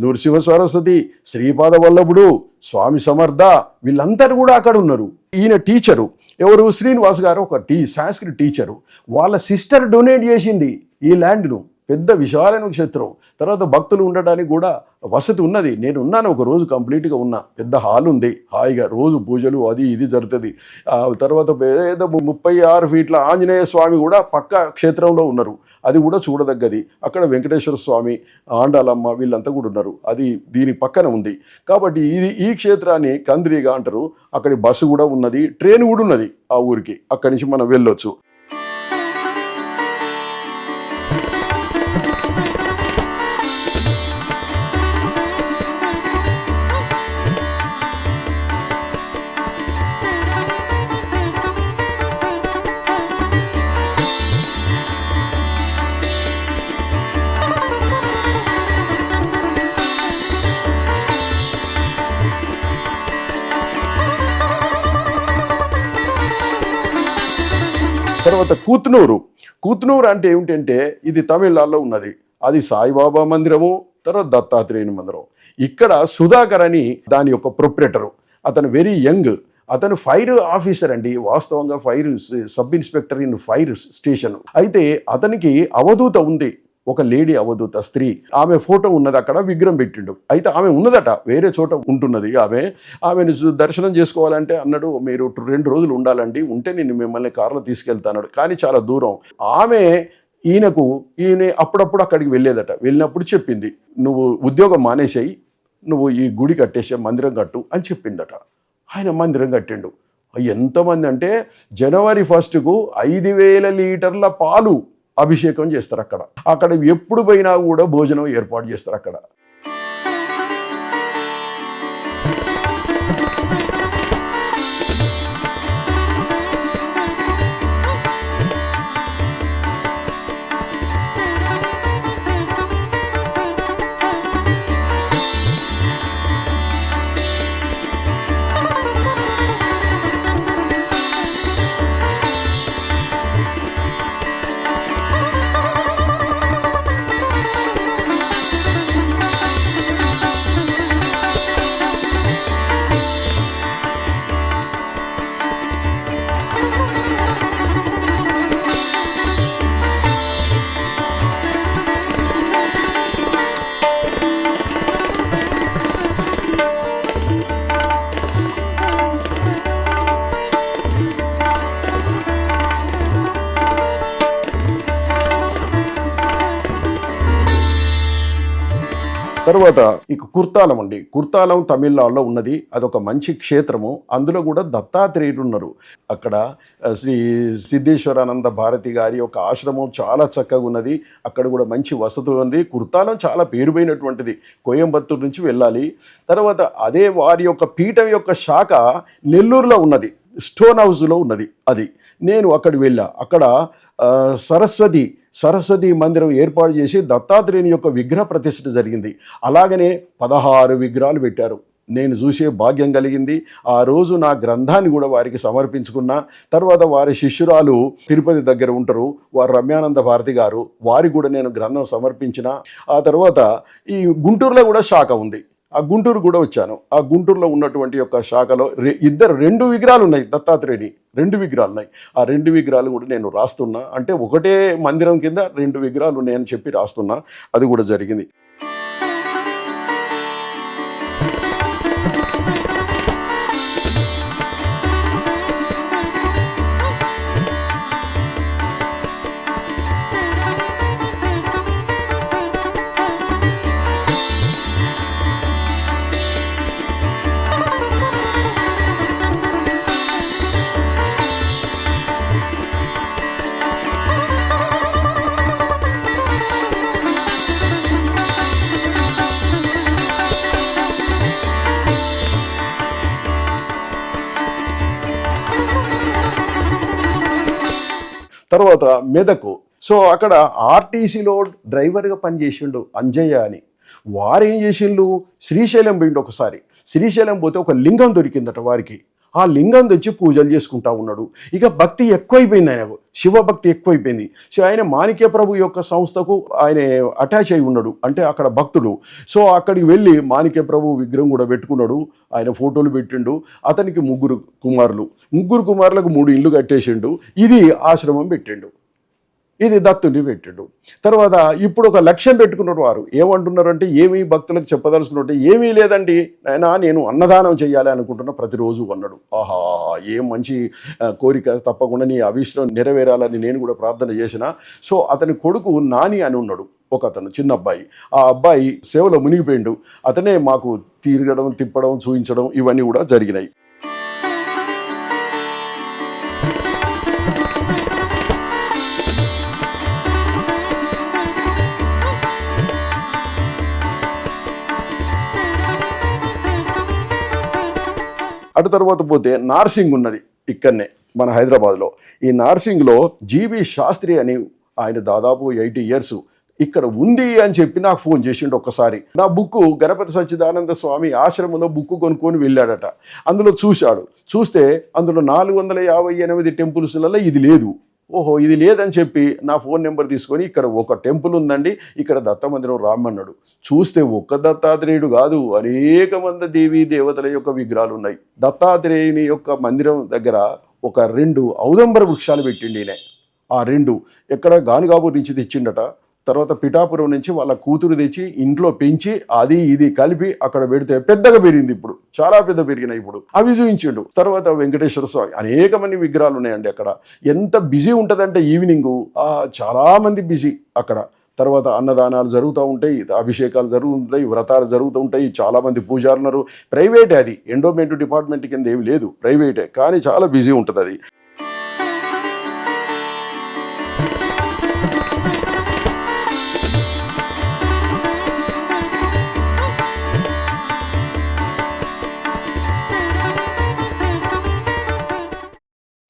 నృసింహ సరస్వతి, శ్రీపాద వల్లభుడు, స్వామి సమర్థ, వీళ్ళందరూ కూడా అక్కడ ఉన్నారు. ఈయన టీచరు ఎవరు, శ్రీనివాస్ గారు, ఒక సాంస్క్రిట్ టీచరు. వాళ్ళ సిస్టర్ డొనేట్ చేసింది ఈ ల్యాండ్ను. పెద్ద విశాలమైన క్షేత్రం. తర్వాత భక్తులు ఉండడానికి కూడా వసతి ఉన్నది. నేను ఉన్నాను, ఒక రోజు కంప్లీట్గా ఉన్నా. పెద్ద హాల్ ఉంది, హాయిగా రోజు పూజలు అది ఇది జరుగుతుంది. తర్వాత పేద 36 ఫీట్ల ఆంజనేయ స్వామి కూడా పక్క క్షేత్రంలో ఉన్నారు. అది కూడా చూడదగ్గది. అక్కడ వెంకటేశ్వర స్వామి, ఆండాలమ్మ వీళ్ళంతా కూడా ఉన్నారు. అది దీని పక్కన ఉంది. కాబట్టి ఈ క్షేత్రాన్ని కంద్రీగా అంటారు. అక్కడి బస్సు కూడా ఉన్నది, ట్రైన్ కూడా ఉన్నది ఆ ఊరికి. అక్కడి నుంచి మనం వెళ్ళొచ్చు. తర్వాత కూత్నూరు అంటే ఏమిటంటే ఇది తమిళనాడులో ఉన్నది. అది సాయిబాబా మందిరము, తర్వాత దత్తాత్రేయుని మందిరం. ఇక్కడ సుధాకర్ అని దాని యొక్క ప్రొప్రైటరు, అతను వెరీ యంగ్. అతను ఫైర్ ఆఫీసర్ అండి, వాస్తవంగా fire sub inspector in fire station. అయితే అతనికి అవధూత ఉంది, ఒక లేడీ అవధూత స్త్రీ, ఆమె ఫోటో ఉన్నది అక్కడ, విగ్రహం పెట్టిండు. అయితే ఆమె ఉన్నదట, వేరే చోట ఉంటున్నది ఆమెను దర్శనం చేసుకోవాలంటే అన్నాడు, మీరు 2 రోజులు ఉండాలండి, ఉంటే నేను మిమ్మల్ని కారులో తీసుకెళ్తాను, కానీ చాలా దూరం. ఈయన అప్పుడప్పుడు అక్కడికి వెళ్ళేదట. వెళ్ళినప్పుడు చెప్పింది, నువ్వు ఉద్యోగం మానేసేయి, నువ్వు ఈ గుడి కట్టేసే, మందిరం కట్టు అని చెప్పిందట. ఆయన మందిరం కట్టిండు. ఎంతమంది అంటే జనవరి 1కు 5,000 లీటర్ల పాలు అభిషేకం చేస్తారు అక్కడ ఎప్పుడు పోయినా కూడా భోజనం ఏర్పాటు చేస్తారు అక్కడ. తర్వాత ఇక కుర్తాలం అండి. కుర్తాలం తమిళనాడులో ఉన్నది. అదొక మంచి క్షేత్రము. అందులో కూడా దత్తాత్రేయుడు ఉన్నారు. అక్కడ శ్రీ సిద్ధేశ్వరానంద భారతి గారి యొక్క ఆశ్రమం చాలా చక్కగా ఉన్నది. అక్కడ కూడా మంచి వసతులు ఉంది. కుర్తాలం చాలా పేరుపోయినటువంటిది. కోయంబత్తూరు నుంచి వెళ్ళాలి. తర్వాత అదే వారి యొక్క పీఠం యొక్క శాఖ నెల్లూరులో ఉన్నది, స్టోన్ హౌస్లో ఉన్నది. అది నేను అక్కడికి వెళ్ళా. అక్కడ సరస్వతి మందిరం ఏర్పాటు చేసి దత్తాత్రేయుని యొక్క విగ్రహ ప్రతిష్ఠ జరిగింది. అలాగనే 16 విగ్రహాలు పెట్టారు. నేను చూసే భాగ్యం కలిగింది. ఆ రోజు నా గ్రంథాన్ని కూడా వారికి సమర్పించుకున్నా. తర్వాత వారి శిష్యురాలు తిరుపతి దగ్గర ఉంటారు, వారు రమ్యానంద భారతి గారు, వారికి కూడా నేను గ్రంథం సమర్పించిన. ఆ తర్వాత ఈ గుంటూరులో కూడా శాఖ ఉంది. ఆ గుంటూరు కూడా వచ్చాను. ఆ గుంటూరులో ఉన్నటువంటి యొక్క శాఖలో 2 విగ్రహాలు ఉన్నాయి, దత్తాత్రేయుని 2 విగ్రహాలు ఉన్నాయి. ఆ 2 విగ్రహాలు కూడా నేను రాస్తున్నా. అంటే ఒకటే మందిరం కింద 2 విగ్రహాలు ఉన్నాయని చెప్పి రాస్తున్నా. అది కూడా జరిగింది. తర్వాత మెదకు. సో అక్కడ ఆర్టీసీలో డ్రైవర్గా పనిచేసిండు అంజయ్య అని. వారు ఏం చేసిండు, శ్రీశైలం పోయిండు ఒకసారి. శ్రీశైలం పోతే ఒక లింగం దొరికిందట వారికి. ఆ లింగం తెచ్చి పూజలు చేసుకుంటా ఉన్నాడు. ఇక భక్తి ఎక్కువైపోయింది, ఆయనకు శివభక్తి ఎక్కువైపోయింది. సో ఆయన మాణిక్య ప్రభు యొక్క సంస్థకు ఆయన అటాచ్ అయి ఉన్నాడు, అంటే అక్కడ భక్తుడు. సో అక్కడికి వెళ్ళి మాణిక్య ప్రభు విగ్రహం కూడా పెట్టుకున్నాడు, ఆయన ఫోటోలు పెట్టిండు. అతనికి 3 కుమారులకు 3 ఇళ్ళు కట్టేసిండు. ఇది ఆశ్రమం పెట్టిండు, ఇది దత్తుని పెట్టిండు. తర్వాత ఇప్పుడు ఒక లక్ష్యం పెట్టుకున్నారు వారు. ఏమంటున్నారంటే, ఏమీ భక్తులకు చెప్పదలుచుకున్నట్టు ఏమీ లేదండి నాయనా, నేను అన్నదానం చేయాలి అనుకుంటున్నా ప్రతిరోజు అన్నాడు. ఆహా, ఏం మంచి కోరిక, తప్పకుండా నీ అభిష్టం నెరవేరాలని నేను కూడా ప్రార్థన చేసిన. సో అతని కొడుకు నాని అని ఉన్నాడు, ఒక అతను చిన్న అబ్బాయి. ఆ అబ్బాయి సేవలో మునిగిపోయిండు. అతనే మాకు తిరగడం, తిప్పడం, చూపించడం ఇవన్నీ కూడా జరిగినాయి. అటు తర్వాత పోతే నార్సింగ్ ఉన్నది ఇక్కడనే మన హైదరాబాద్లో. ఈ నార్సింగ్లో జీవి శాస్త్రి అని ఆయన దాదాపు 80 years ఇక్కడ ఉంది అని చెప్పి నాకు ఫోన్ చేసిండు ఒక్కసారి. నా బుక్ గణపతి సచ్చిదానంద స్వామి ఆశ్రమంలో బుక్ కొనుక్కొని వెళ్ళాడట. అందులో చూశాడు. చూస్తే అందులో 458 టెంపుల్స్లలో ఇది లేదు. ఓహో ఇది లేదని చెప్పి నా ఫోన్ నెంబర్ తీసుకొని ఇక్కడ ఒక టెంపుల్ ఉందండి, ఇక్కడ దత్త మందిరం రామన్నాడు. చూస్తే ఒక్క దత్తాత్రేయుడు కాదు, అనేక మంది దేవీ దేవతల యొక్క విగ్రహాలు ఉన్నాయి. దత్తాత్రేయుని యొక్క మందిరం దగ్గర ఒక 2 ఔదంబర వృక్షాలు పెట్టిండి ఈయన. ఆ 2 ఎక్కడ గానుగాపూర్ నుంచి తెచ్చిండట. తర్వాత పిఠాపురం నుంచి వాళ్ళ కూతురు తెచ్చి ఇంట్లో పెంచి అది ఇది కలిపి అక్కడ పెడితే పెద్దగా పెరిగింది. ఇప్పుడు చాలా పెద్ద పెరిగినాయి. ఇప్పుడు అవి చూపించిండు. తర్వాత వెంకటేశ్వర స్వామి, అనేక మంది విగ్రహాలు ఉన్నాయండి అక్కడ. ఎంత బిజీ ఉంటుందంటే ఈవినింగ్ చాలా మంది బిజీ అక్కడ. తర్వాత అన్నదానాలు జరుగుతూ ఉంటాయి, అభిషేకాలు జరుగుతుంటాయి, వ్రతాలు జరుగుతూ ఉంటాయి, చాలామంది పూజారులు ఉన్నారు. ప్రైవేటే, అది ఎండోమెంట్ డిపార్ట్మెంట్ కింద ఏమి లేదు, ప్రైవేటే, కానీ చాలా బిజీ ఉంటుంది అది.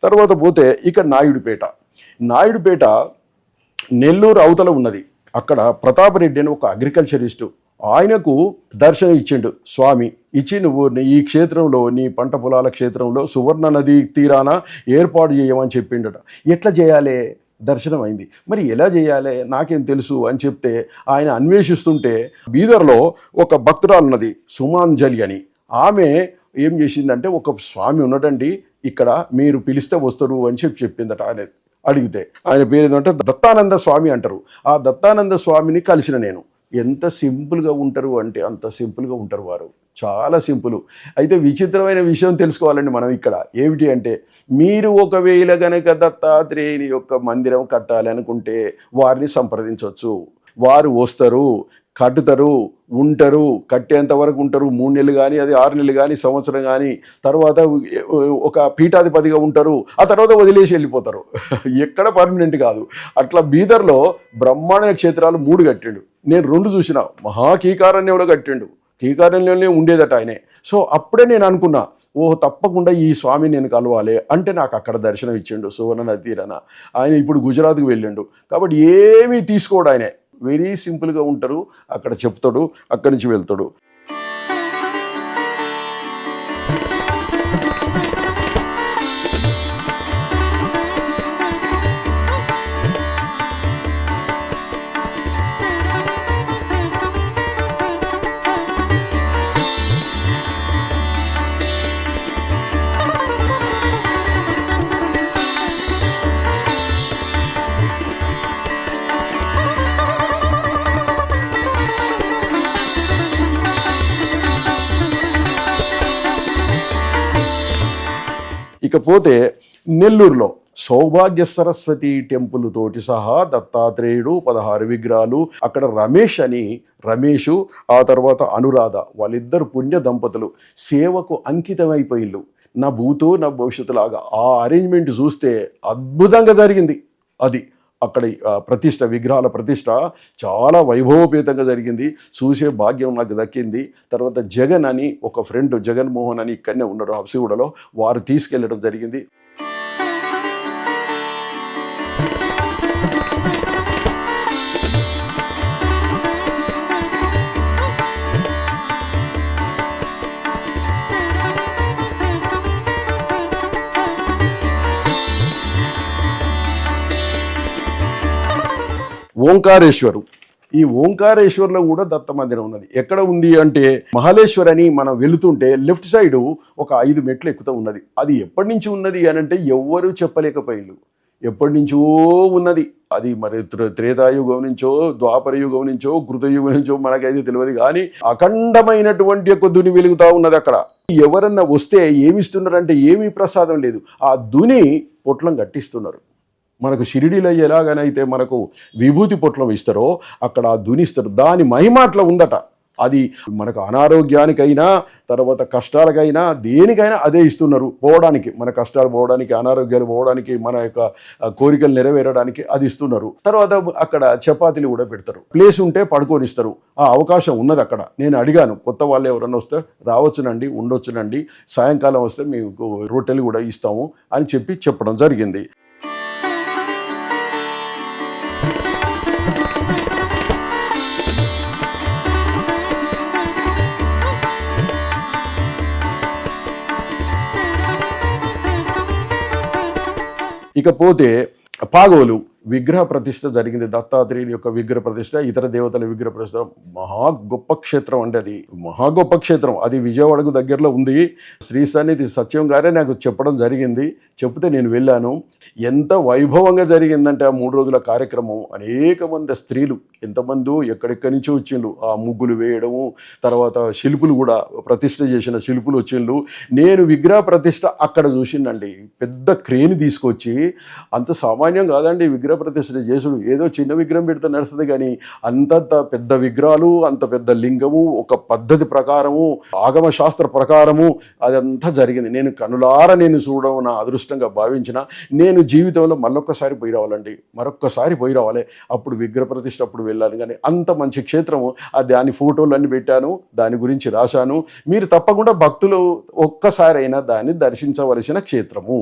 తర్వాత పోతే ఇక నాయుడుపేట నెల్లూరు అవతల ఉన్నది. అక్కడ ప్రతాపరెడ్డి అని ఒక అగ్రికల్చరిస్టు, ఆయనకు దర్శనం ఇచ్చిండు స్వామి. ఇచ్చి నువ్వు ఈ క్షేత్రంలో, నీ పంట పొలాల క్షేత్రంలో సువర్ణ నది తీరాన ఏర్పాటు చేయమని చెప్పిండట. ఎట్లా చేయాలి? దర్శనం అయింది, మరి ఎలా చేయాలి నాకేం తెలుసు అని చెప్తే ఆయన అన్వేషిస్తుంటే బీదర్లో ఒక భక్తురాలు ఉన్నది సుమాంజలి అని. ఆమె ఏం చేసిందంటే, ఒక స్వామి ఉన్నటండి ఇక్కడ, మీరు పిలిస్తే వస్తారు అని చెప్పిందట. ఆయన అడిగితే, ఆయన పేరు ఏంటంటే దత్తానంద స్వామి అంటారు. ఆ దత్తానంద స్వామిని కలిసిన నేను. ఎంత సింపుల్గా ఉంటారు అంటే అంత సింపుల్గా ఉంటారు వారు, చాలా సింపుల్. అయితే విచిత్రమైన విషయం తెలుసుకోవాలండి మనం ఇక్కడ. ఏమిటి అంటే, మీరు ఒకవేళ గనక దత్తాత్రేయుని యొక్క మందిరం కట్టాలి అనుకుంటే వారిని సంప్రదించవచ్చు. వారు వస్తారు, కట్టుతారు, ఉంటారు, కట్టేంత వరకు ఉంటారు. 3 నెలలు కానీ, అది 6 నెలలు కానీ, సంవత్సరం కానీ. తర్వాత ఒక పీఠాధిపతిగా ఉంటారు, ఆ తర్వాత వదిలేసి వెళ్ళిపోతారు. ఎక్కడ పర్మనెంట్ కాదు. అట్లా బీదర్లో బ్రహ్మాండ క్షేత్రాలు 3 కట్టిండు. నేను 2 చూసిన. మహాకీకారణ్యంలో కట్టిండు. కీకారణ్యంలోనే ఉండేదట ఆయనే. సో అప్పుడే నేను అనుకున్నా, ఓహో తప్పకుండా ఈ స్వామిని నేను కలవాలి అంటే నాకు అక్కడ దర్శనం ఇచ్చిండు సువర్ణ నది తీరాన. ఆయన ఇప్పుడు గుజరాత్కి వెళ్ళిండు. కాబట్టి ఏమీ తీసుకోడు ఆయనే, వెరీ సింపుల్గా ఉంటారు. అక్కడ చెప్తాడు, అక్కడి నుంచి వెళ్తాడు. ఇకపోతే నెల్లూరులో సౌభాగ్య సరస్వతి టెంపుల్ తోటి సహా దత్తాత్రేయుడు 16 విగ్రహాలు. అక్కడ రమేషు ఆ తర్వాత అనురాధ, వాళ్ళిద్దరు పుణ్య దంపతులు సేవకు అంకితమైపోయిళ్ళు. నా భూతో నా భవిష్యత్తు లాగా. ఆ అరేంజ్మెంట్ చూస్తే అద్భుతంగా జరిగింది. అది అక్కడ విగ్రహాల ప్రతిష్ట చాలా వైభవపేతంగా జరిగింది. చూసే భాగ్యం నాకు దక్కింది. తర్వాత జగన్ అని ఒక ఫ్రెండ్, జగన్మోహన్ అని ఇక్కడనే ఉన్నాడు హబ్సిగూడలో, వారు తీసుకెళ్ళడం జరిగింది. ఓంకారేశ్వరు, ఈ ఓంకారేశ్వర్లో కూడా దత్త మందిరం ఉన్నది. ఎక్కడ ఉంది అంటే, మహాలేశ్వర్ అని మనం వెళుతుంటే లెఫ్ట్ సైడు ఒక 5 మెట్లు ఎక్కుతూ ఉన్నది. అది ఎప్పటి నుంచి ఉన్నది అని అంటే ఎవ్వరూ చెప్పలేకపోయిండు. ఎప్పటి నుంచో ఉన్నది అది. మరి త్రేతాయుగం నుంచో, ద్వాపర యుగం నుంచో, కృతయుగం నుంచో మనకైతే తెలియదు. కానీ అఖండమైనటువంటి యొక్క దుని వెలుగుతూ ఉన్నది అక్కడ. ఎవరన్నా వస్తే ఏమిస్తున్నారంటే ఏమీ ప్రసాదం లేదు, ఆ దుని పొట్లం కట్టిస్తున్నారు. మనకు షిరిడీలో ఎలాగనైతే మనకు విభూతి పొట్లం ఇస్తారో అక్కడ ఆ దునిస్తారు. దాని మహిమ అట్లా ఉందట. అది మనకు అనారోగ్యానికైనా, తర్వాత కష్టాలకైనా, దేనికైనా అదే ఇస్తున్నారు. పోవడానికి, మన కష్టాలు పోవడానికి, అనారోగ్యాలు పోవడానికి, మన యొక్క కోరికలు నెరవేరడానికి అది ఇస్తున్నారు. తర్వాత అక్కడ చపాతీలు కూడా పెడతారు. ప్లేస్ ఉంటే పడుకొనిస్తారు. ఆ అవకాశం ఉన్నది అక్కడ. నేను అడిగాను, కొత్త వాళ్ళు ఎవరన్నా వస్తే రావచ్చునండి, ఉండొచ్చునండి, సాయంకాలం వస్తే మీకు రొట్టెలు కూడా ఇస్తాము అని చెప్పడం జరిగింది. ఇకపోతే పాగోలు విగ్రహ ప్రతిష్ఠ జరిగింది. దత్తాత్రేయుని యొక్క విగ్రహ ప్రతిష్ఠ, ఇతర దేవతల విగ్రహ ప్రతిష్ఠ. మహా గొప్ప క్షేత్రం అండి అది, మహా గొప్ప క్షేత్రం. అది విజయవాడకు దగ్గరలో ఉంది. శ్రీ సన్నిధి సత్యం గారే నాకు చెప్పడం జరిగింది. చెప్తే నేను వెళ్ళాను. ఎంత వైభవంగా జరిగిందంటే ఆ 3 రోజుల కార్యక్రమం. అనేక మంది స్త్రీలు ఎంతమంది ఎక్కడెక్కడి నుంచి వచ్చిండ్రు. ఆ ముగ్గులు వేయడము, తర్వాత శిల్పులు కూడా ప్రతిష్ఠ చేసిన శిల్పులు వచ్చిండ్రు. నేను విగ్రహ ప్రతిష్ఠ అక్కడ చూసిండండి. పెద్ద క్రేన్ తీసుకొచ్చి, అంత సామాన్యం కాదండి విగ్రహ ప్రతిష్ఠ చేసుడు. ఏదో చిన్న విగ్రహం పెడితే నడుస్తుంది, కానీ అంతంత పెద్ద విగ్రహాలు, అంత పెద్ద లింగము, ఒక పద్ధతి ప్రకారము, ఆగమ శాస్త్ర ప్రకారము అదంతా జరిగింది. నేను కనులార నేను చూడడం నా అదృష్టంగా భావించిన. నేను జీవితంలో మరొక్కసారి పోయి రావాలండి, మరొక్కసారి పోయి రావాలి. అప్పుడు విగ్రహ ప్రతిష్ఠ అప్పుడు వెళ్ళాను. కానీ అంత మంచి క్షేత్రము. దాని ఫోటోలన్నీ పెట్టాను, దాని గురించి రాశాను. మీరు తప్పకుండా భక్తులు ఒక్కసారైనా దాన్ని దర్శించవలసిన క్షేత్రము.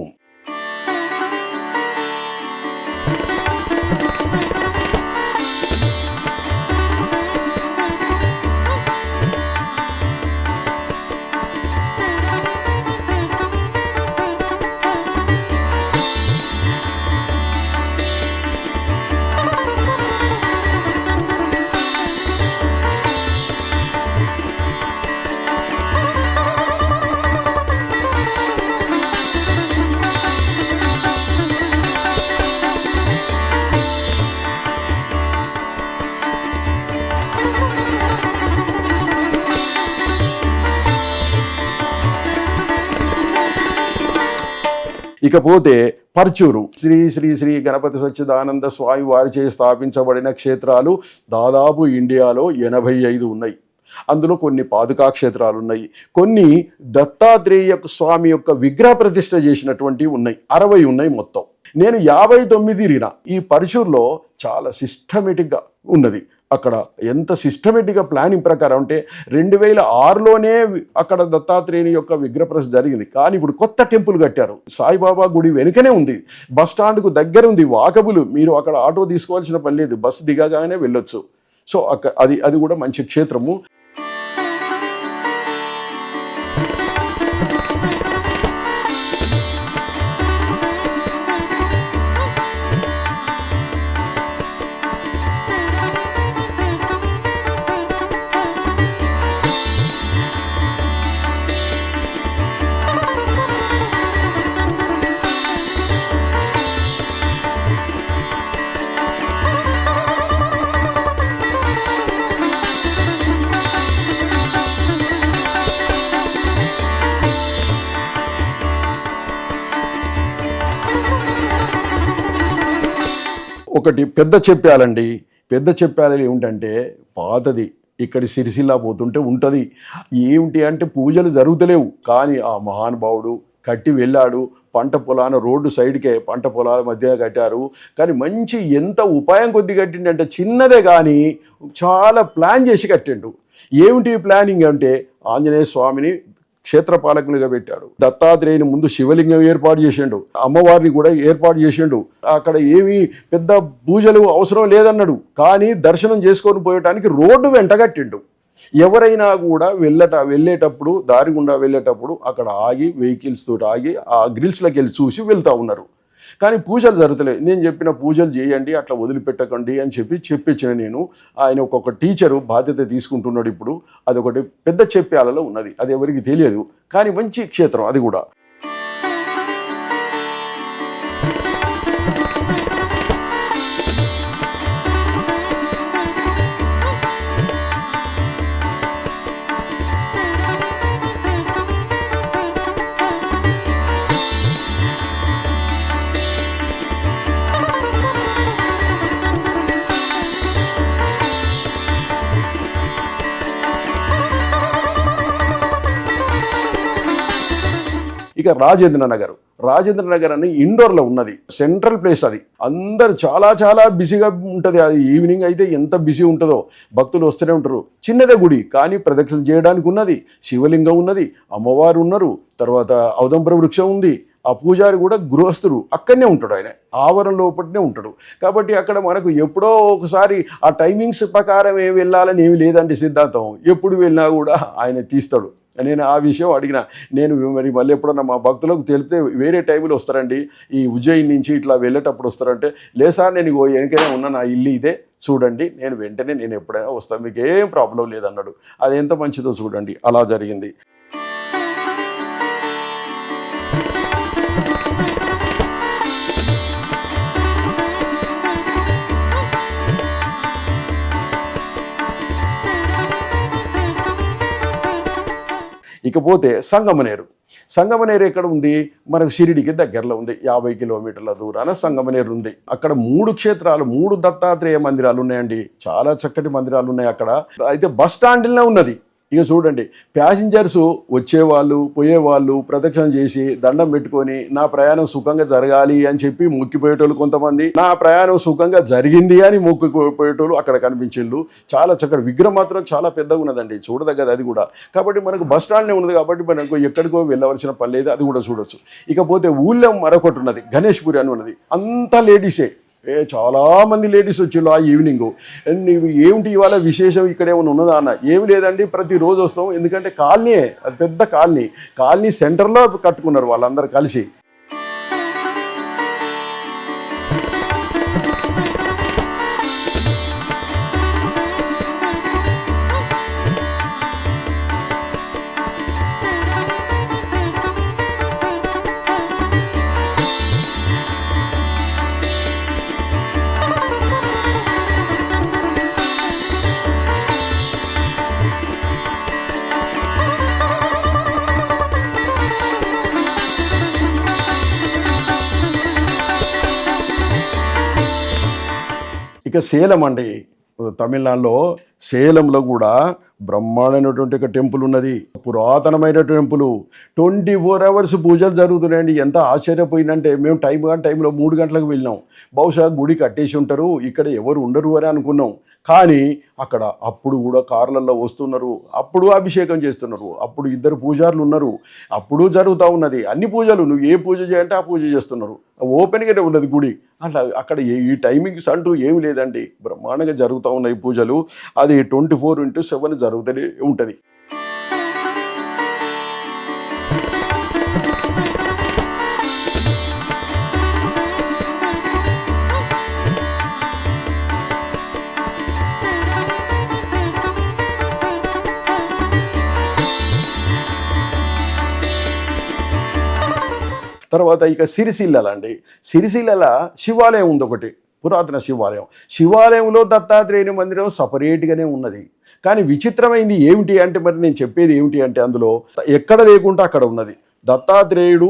ఇకపోతే పర్చూరు శ్రీ శ్రీ శ్రీ గణపతి సచ్చిదానంద స్వామి వారిచే స్థాపించబడిన క్షేత్రాలు దాదాపు ఇండియాలో 85 ఉన్నాయి. అందులో కొన్ని పాదుకా క్షేత్రాలు ఉన్నాయి, కొన్ని దత్తాత్రేయ స్వామి యొక్క విగ్రహ ప్రతిష్ఠ చేసినటువంటివి ఉన్నాయి. 60 ఉన్నాయి మొత్తం. నేను 59 తిరిగిన. ఈ పర్చూరులో చాలా సిస్టమేటిక్గా ఉన్నది. అక్కడ ఎంత సిస్టమేటిక్గా ప్లానింగ్ ప్రకారం అంటే 2006లోనే అక్కడ దత్తాత్రేయుని యొక్క విగ్రహ ప్రతిష్ఠ జరిగింది. కానీ ఇప్పుడు కొత్త టెంపుల్ కట్టారు. సాయిబాబా గుడి వెనుకనే ఉంది, బస్ స్టాండ్కు దగ్గర ఉంది, వాకబుల్. మీరు అక్కడ ఆటో తీసుకోవాల్సిన పని లేదు, బస్సు దిగగానే వెళ్ళొచ్చు. సో అది కూడా మంచి క్షేత్రము. ఒకటి పెద్ద చెప్పాలండి. పెద్ద చెప్పాలి ఏమిటంటే పాతది, ఇక్కడి సిరిసిల్ల పోతుంటే ఉంటుంది. ఏమిటి అంటే పూజలు జరుగుతలేవు, కానీ ఆ మహానుభావుడు కట్టి వెళ్ళాడు. పంట పొలాన రోడ్డు సైడ్కే పంట పొలాల మధ్య కట్టారు. కానీ మంచి ఎంత ఉపాయం కొద్ది కట్టిండంటే చిన్నదే కానీ చాలా ప్లాన్ చేసి కట్టిండు. ఏమిటి ప్లానింగ్ అంటే ఆంజనేయ స్వామిని క్షేత్రపాలకులుగా పెట్టాడు. దత్తాత్రేయుని ముందు శివలింగం ఏర్పాటు చేసిండు, అమ్మవారిని కూడా ఏర్పాటు చేసిండు. అక్కడ ఏమీ పెద్ద పూజలు అవసరం లేదన్నాడు, కానీ దర్శనం చేసుకొని పోయటానికి రోడ్డు వెంటగట్టిండు. ఎవరైనా కూడా వెళ్ళేటప్పుడు దారి గుండా వెళ్ళేటప్పుడు అక్కడ ఆగి, వెహికల్స్ తోటి ఆగి ఆ గ్రిల్స్లోకి వెళ్ళి చూసి వెళ్తూ ఉన్నారు. కానీ పూజలు జరుగుతలే. నేను చెప్పిన పూజలు చేయండి, అట్లా వదిలిపెట్టకండి అని చెప్పించిన నేను. ఆయన ఒక్కొక్క టీచరు బాధ్యత తీసుకుంటున్నాడు ఇప్పుడు. అదొకటి పెద్ద చెప్పాలలో ఉన్నది, అది ఎవరికి తెలియదు, కానీ మంచి క్షేత్రం అది కూడా. ఇక రాజేంద్ర నగర్ అని ఇండోర్లో ఉన్నది, సెంట్రల్ ప్లేస్. అది అందరు చాలా బిజీగా ఉంటుంది. అది ఈవినింగ్ అయితే ఎంత బిజీ ఉంటుందో, భక్తులు వస్తూనే ఉంటారు. చిన్నదే గుడి, కానీ ప్రదక్షిణ చేయడానికి ఉన్నది, శివలింగం ఉన్నది, అమ్మవారు ఉన్నారు, తర్వాత ఔదంబర వృక్షం ఉంది. ఆ పూజారి కూడా గృహస్థుడు, అక్కడనే ఉంటాడు, ఆయన ఆవరణ లోపలనే ఉంటాడు. కాబట్టి అక్కడ మనకు ఎప్పుడో ఒకసారి ఆ టైమింగ్స్ ప్రకారం వెళ్ళాలని ఏమి లేదండి సిద్ధాంతం. ఎప్పుడు వెళ్ళినా కూడా ఆయన తీస్తాడు. నేను ఆ విషయం అడిగిన. నేను మరి మళ్ళీ ఎప్పుడన్నా మా భక్తులకు తెలిపితే వేరే టైంలో వస్తారండి, ఈ ఉజ్జయిని నుంచి ఇట్లా వెళ్ళేటప్పుడు వస్తారంటే, లేదు సార్ నేను వెనకనే ఉన్న నా ఇల్లు ఇదే చూడండి, నేను వెంటనే నేను ఎప్పుడైనా వస్తాను, మీకు ఏం ప్రాబ్లం లేదన్నాడు. అది ఎంత మంచిదో చూడండి. అలా జరిగింది. ఇకపోతే సంగమనేరు ఎక్కడ ఉంది? మనకు షిరిడికి దగ్గరలో ఉంది, 50 కిలోమీటర్ల దూరాన సంగమనేరు ఉంది. అక్కడ 3 క్షేత్రాలు, 3 దత్తాత్రేయ మందిరాలు ఉన్నాయండి. చాలా చక్కటి మందిరాలు ఉన్నాయి అక్కడ. అయితే బస్ స్టాండ్లోనే ఉన్నది. ఇక చూడండి, ప్యాసింజర్స్ వచ్చేవాళ్ళు పోయేవాళ్ళు ప్రదక్షిణ చేసి దండం పెట్టుకొని నా ప్రయాణం సుఖంగా జరగాలి అని చెప్పి మొక్కిపోయేటోళ్ళు కొంతమంది, నా ప్రయాణం సుఖంగా జరిగింది అని మొక్కిపోయేటోళ్ళు అక్కడ కనిపించిండ్రు. చాలా చక్కటి విగ్రహం మాత్రం చాలా పెద్దగా ఉన్నదండి, చూడదగ్గది అది కూడా. కాబట్టి మనకు బస్ స్టాండ్నే ఉన్నది కాబట్టి మనకు ఎక్కడికో వెళ్ళవలసిన పని లేదు, అది కూడా చూడొచ్చు. ఇకపోతే ఊళ్ళో మరొకటి ఉన్నది, గణేష్పురి అని ఉన్నది. అంతా లేడీసే, చాలామంది లేడీస్ వచ్చిళ్ళు ఆ ఈవినింగ్. నీవు ఏమిటి ఇవాళ విశేషం, ఇక్కడ ఏమైనా ఉన్నదా అన్న? ఏమి లేదండి, ప్రతిరోజు వస్తాం. ఎందుకంటే కాలనీ, అది పెద్ద కాలనీ సెంటర్లో కట్టుకున్నారు వాళ్ళందరూ కలిసి. ఇక సేలం అండి, తమిళనాడులో సేలంలో కూడా బ్రహ్మాండమైనటువంటి ఒక టెంపుల్ ఉన్నది, పురాతనమైన టెంపుల్. 24 అవర్స్ పూజలు జరుగుతున్నాయండి. ఎంత ఆశ్చర్యపోయిందంటే, మేము టైంలో 3 గంటలకు వెళ్ళినాం. బహుశా గుడి కట్టేసి ఉంటారు, ఇక్కడ ఎవరు ఉండరు అని అనుకున్నాం. కానీ అక్కడ అప్పుడు కూడా కార్లలో వస్తున్నారు, అప్పుడు అభిషేకం చేస్తున్నారు, అప్పుడు 2 పూజారులు ఉన్నారు, అప్పుడు జరుగుతూ ఉన్నది అన్ని పూజలు. నువ్వు ఏ పూజ చేయాలంటే ఆ పూజ చేస్తున్నారు. ఓపెన్గానే ఉన్నది గుడి. అట్లా అక్కడ ఈ టైమింగ్స్ అంటూ ఏమి లేదండి, బ్రహ్మాండంగా జరుగుతూ ఉన్నాయి పూజలు. అది 24/7 జరుగుతూనే ఉంటుంది. తర్వాత ఇక సిరిసిల్ల శివాలయం ఉంది ఒకటి, పురాతన శివాలయంలో దత్తాత్రేయుని మందిరం సపరేట్గానే ఉన్నది. కానీ విచిత్రమైంది ఏమిటి అంటే, మరి నేను చెప్పేది ఏమిటి అంటే, అందులో ఎక్కడ లేకుండా అక్కడ ఉన్నది. దత్తాత్రేయుడు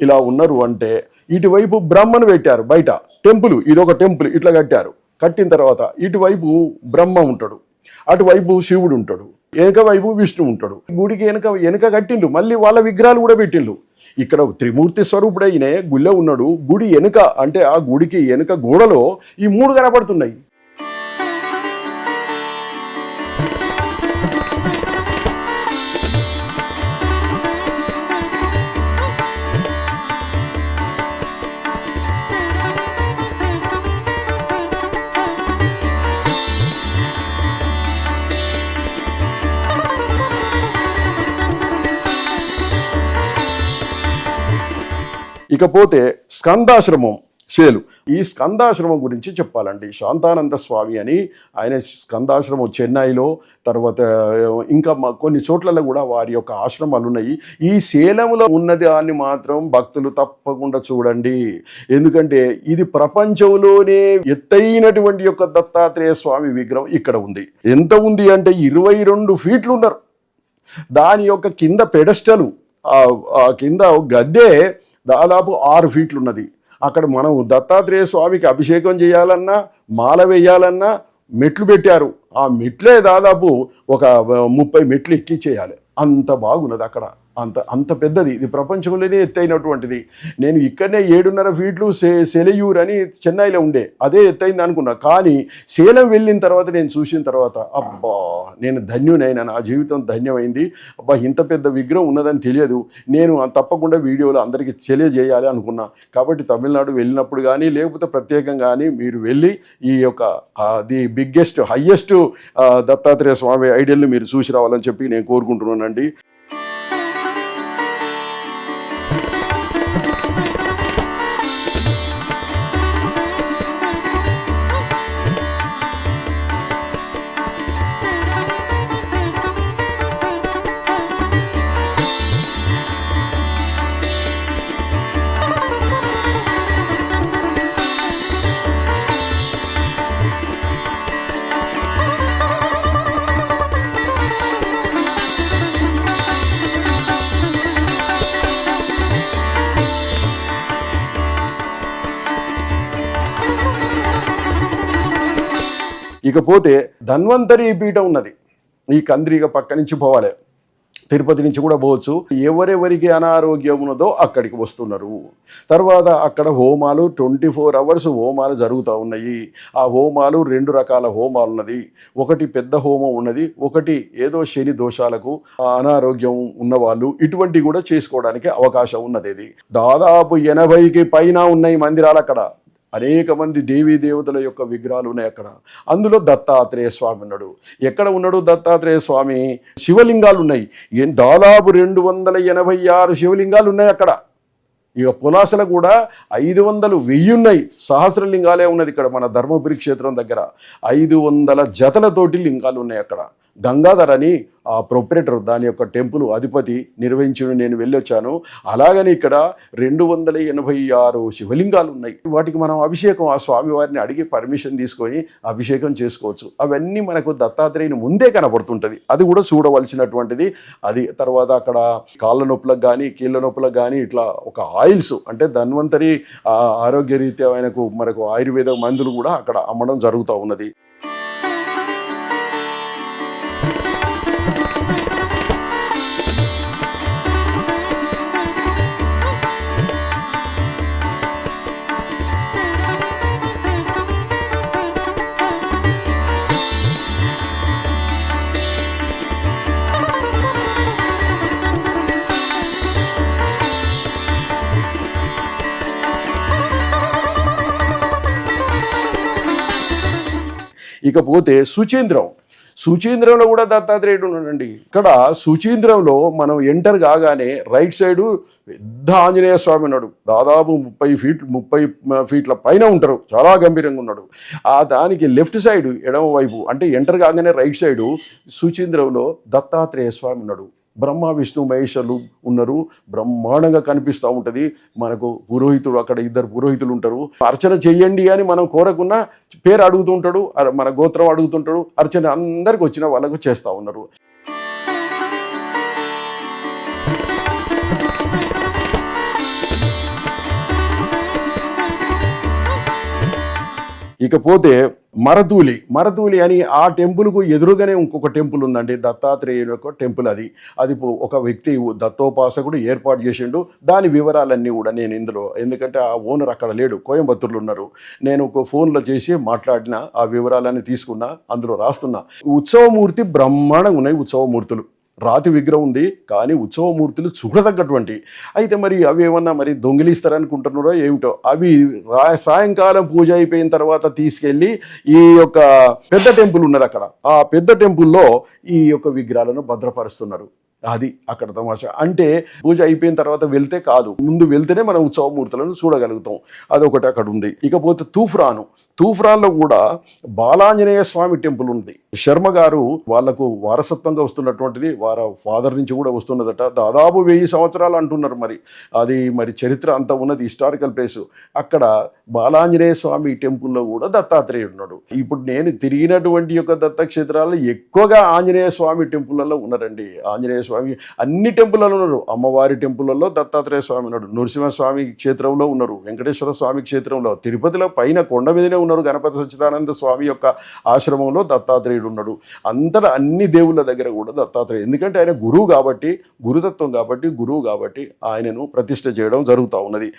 ఇలా ఉన్నారు అంటే, ఇటువైపు బ్రహ్మను పెట్టారు బయట టెంపుల్, ఇదొక టెంపుల్ ఇట్లా కట్టారు. కట్టిన తర్వాత ఇటువైపు బ్రహ్మ ఉంటాడు, అటువైపు శివుడు ఉంటాడు, వెనక వైపు విష్ణు ఉంటాడు. గుడికి వెనక కట్టిండు, మళ్ళీ వాళ్ళ విగ్రహాలు కూడా పెట్టిండు. ఇక్కడ త్రిమూర్తి స్వరూపుడైన గుళ్ళో ఉన్నాడు. గుడి వెనుక అంటే ఆ గుడికి వెనుక గోడలో ఈ 3 కనపడుతున్నాయి. ఇకపోతే స్కందాశ్రమం షేలు. ఈ స్కందాశ్రమం గురించి చెప్పాలండి. శాంతానంద స్వామి అని ఆయన స్కందాశ్రమం చెన్నైలో, తర్వాత ఇంకా కొన్ని చోట్లలో కూడా వారి యొక్క ఆశ్రమాలు ఉన్నాయి. ఈ సేలంలో ఉన్నది అని మాత్రం భక్తులు తప్పకుండా చూడండి. ఎందుకంటే ఇది ప్రపంచంలోనే ఎత్తైనటువంటి యొక్క దత్తాత్రేయ స్వామి విగ్రహం ఇక్కడ ఉంది. ఎంత ఉంది అంటే 22 ఫీట్లు ఉన్నారు. దాని యొక్క కింద పెడస్టలు, ఆ కింద గద్దె దాదాపు 6 ఫీట్లు ఉన్నది. అక్కడ మనం దత్తాత్రేయ స్వామికి అభిషేకం చేయాలన్నా, మాల వేయాలన్నా మెట్లు పెట్టారు. ఆ మెట్లే దాదాపు ఒక 30 మెట్లు ఎక్కి చేయాలి, అంత బాగున్నది అక్కడ. అంత పెద్దది, ఇది ప్రపంచంలోనే ఎత్తైనటువంటిది. నేను ఇక్కడనే 7.5 ఫీట్లు సెలయూర్ అని చెన్నైలో ఉండే, అదే ఎత్తైంది అనుకున్నా. కానీ సేలం వెళ్ళిన తర్వాత నేను చూసిన తర్వాత అబ్బా, నేను ధన్యునైనా, నా జీవితం ధన్యమైంది. అబ్బా, ఇంత పెద్ద విగ్రహం ఉన్నదని తెలియదు. నేను తప్పకుండా వీడియోలో అందరికీ తెలియజేయాలి అనుకున్నా. కాబట్టి తమిళనాడు వెళ్ళినప్పుడు కానీ, లేకపోతే ప్రత్యేకంగా కానీ మీరు వెళ్ళి ఈ యొక్క ది బిగ్గెస్ట్ హయ్యెస్ట్ దత్తాత్రేయ స్వామి ఐడియల్ని మీరు చూసి రావాలని చెప్పి నేను కోరుకుంటున్నానండి. ఇకపోతే ధన్వంతరి పీఠం ఉన్నది. ఈ కంద్రిగ పక్క నుంచి పోవాలి, తిరుపతి నుంచి కూడా పోవచ్చు. ఎవరెవరికి అనారోగ్యం ఉన్నదో అక్కడికి వస్తున్నారు. తర్వాత అక్కడ హోమాలు 24 hours హోమాలు జరుగుతూ ఉన్నాయి. ఆ హోమాలు 2 రకాల హోమాలు ఉన్నది. ఒకటి పెద్ద హోమం ఉన్నది, ఒకటి ఏదో శని దోషాలకు అనారోగ్యం ఉన్నవాళ్ళు ఇటువంటి కూడా చేసుకోవడానికి అవకాశం ఉన్నది. ఇది దాదాపు 80కి పైన ఉన్నాయి మందిరాలు. అక్కడ అనేక మంది దేవీ దేవతల యొక్క విగ్రహాలు ఉన్నాయి అక్కడ. అందులో దత్తాత్రేయ స్వామి ఉన్నాడు. ఎక్కడ ఉన్నాడు దత్తాత్రేయ స్వామి? శివలింగాలు ఉన్నాయి. దాదాపు 286 శివలింగాలు ఉన్నాయి అక్కడ. ఇక పులాసల కూడా 500, 1000 ఉన్నాయి. సహస్రలింగాలే ఉన్నది ఇక్కడ మన ధర్మపురి క్షేత్రం దగ్గర. 500 జతలతోటి లింగాలు ఉన్నాయి అక్కడ. గంగాధర్ అని ఆ ప్రొపరేటర్, దాని యొక్క టెంపుల్ అధిపతి నిర్వహించిన నేను వెళ్ళొచ్చాను. అలాగని ఇక్కడ 286 శివలింగాలు ఉన్నాయి. వాటికి మనం అభిషేకం ఆ స్వామివారిని అడిగి పర్మిషన్ తీసుకొని అభిషేకం చేసుకోవచ్చు. అవన్నీ మనకు దత్తాత్రేయుని ముందే కనపడుతుంటుంది. అది కూడా చూడవలసినటువంటిది. అది తర్వాత అక్కడ కాళ్ళ నొప్పులకు కానీ కీళ్ళ నొప్పులకు కానీ ఇట్లా ఒక ఆయిల్స్, అంటే ధన్వంతరి ఆరోగ్యరీత్యా మనకు ఆయుర్వేద మందులు కూడా అక్కడ అమ్మడం జరుగుతూ ఉన్నది. ఇకపోతే సుచీంద్రంలో కూడా దత్తాత్రేయుడు ఉన్నాడండి. ఇక్కడ సుచీంద్రంలో మనం ఎంటర్ కాగానే రైట్ సైడు పెద్ద ఆంజనేయ స్వామి ఉన్నాడు. దాదాపు 30 ఫీట్ల పైన ఉంటారు. చాలా గంభీరంగా ఉన్నాడు. దానికి లెఫ్ట్ సైడ్ ఎడమ వైపు, అంటే ఎంటర్ కాగానే రైట్ సైడు సుచీంద్రంలో దత్తాత్రేయ స్వామి ఉన్నాడు. బ్రహ్మ విష్ణు మహేశ్వరులు ఉన్నారు. బ్రహ్మాండంగా కనిపిస్తూ ఉంటుంది. మనకు పురోహితుడు, అక్కడ 2 పురోహితులు ఉంటారు. అర్చన చెయ్యండి అని మనం కోరకున్నా పేరు అడుగుతూ ఉంటాడు, మన గోత్రం అడుగుతుంటాడు. అర్చన అందరికి వచ్చిన వాళ్ళకు చేస్తూ ఉన్నారు. ఇకపోతే మరతూలి అని ఆ టెంపుల్కు ఎదురుగానే ఇంకొక టెంపుల్ ఉందండి. దత్తాత్రేయుని యొక్క టెంపుల్. అది ఒక వ్యక్తి దత్తోపాసకుడు ఏర్పాటు చేసిండు. దాని వివరాలన్నీ కూడా నేను ఇందులో, ఎందుకంటే ఆ ఓనర్ అక్కడ లేడు, కోయంబత్తూరులో ఉన్నారు. నేను ఒక ఫోన్లో చేసి మాట్లాడిన ఆ వివరాలన్నీ తీసుకున్నా, అందులో రాస్తున్నా. ఉత్సవమూర్తి బ్రహ్మాండంగా ఉన్నాయి. ఉత్సవమూర్తులు రాతి విగ్రహం ఉంది, కానీ ఉత్సవమూర్తులు చూడదగ్గటువంటి. అయితే మరి అవి ఏమన్నా మరి దొంగిలిస్తారనుకుంటున్నారో ఏమిటో. అవి సాయంకాలం పూజ అయిపోయిన తర్వాత తీసుకెళ్ళి ఈ యొక్క పెద్ద టెంపుల్ ఉన్నది అక్కడ. ఆ పెద్ద టెంపుల్లో ఈ యొక్క విగ్రహాలను భద్రపరుస్తున్నారు. అది అక్కడ తమాషా. అంటే పూజ అయిపోయిన తర్వాత వెళ్తే కాదు, ముందు వెళ్తేనే మనం ఉత్సవమూర్తులను చూడగలుగుతాం. అదొకటి అక్కడ ఉంది. ఇకపోతే తూఫ్రాన్లో కూడా బాలాంజనేయ స్వామి టెంపుల్ ఉంది. శర్మ గారు వాళ్లకు వారసత్వంగా వస్తున్నటువంటిది, వారి ఫాదర్ నుంచి కూడా వస్తున్నదట. దాదాపు 1000 సంవత్సరాలు అంటున్నారు. మరి చరిత్ర అంతా ఉన్నది, హిస్టారికల్ ప్లేస్. అక్కడ బాలాంజనేయ స్వామి టెంపుల్లో కూడా దత్తాత్రేయుడు ఉన్నాడు. ఇప్పుడు నేను తిరిగినటువంటి యొక్క దత్తక్షేత్రాల్లో ఎక్కువగా ఆంజనేయ స్వామి టెంపుల్లో ఉన్నారండి. ఆంజనేయ స్వామి అన్ని టెంపుల్లో ఉన్నారు. అమ్మవారి టెంపుల్లో దత్తాత్రేయ స్వామి ఉన్నాడు, నృసింహస్వామి క్షేత్రంలో ఉన్నారు, వెంకటేశ్వర స్వామి క్షేత్రంలో, తిరుపతిలో పైన కొండ మీదనే ఉన్నారు. గణపతి సచ్చిదానంద స్వామి యొక్క ఆశ్రమంలో దత్తాత్రేయుడు ఉన్నాడు. అంతటా అన్ని దేవుళ్ళ దగ్గర కూడా దత్తాత్రేయుడు, ఎందుకంటే ఆయన గురువు కాబట్టి, గురుతత్వం కాబట్టి, గురువు కాబట్టి ఆయనను ప్రతిష్ఠ చేయడం జరుగుతూ ఉన్నది.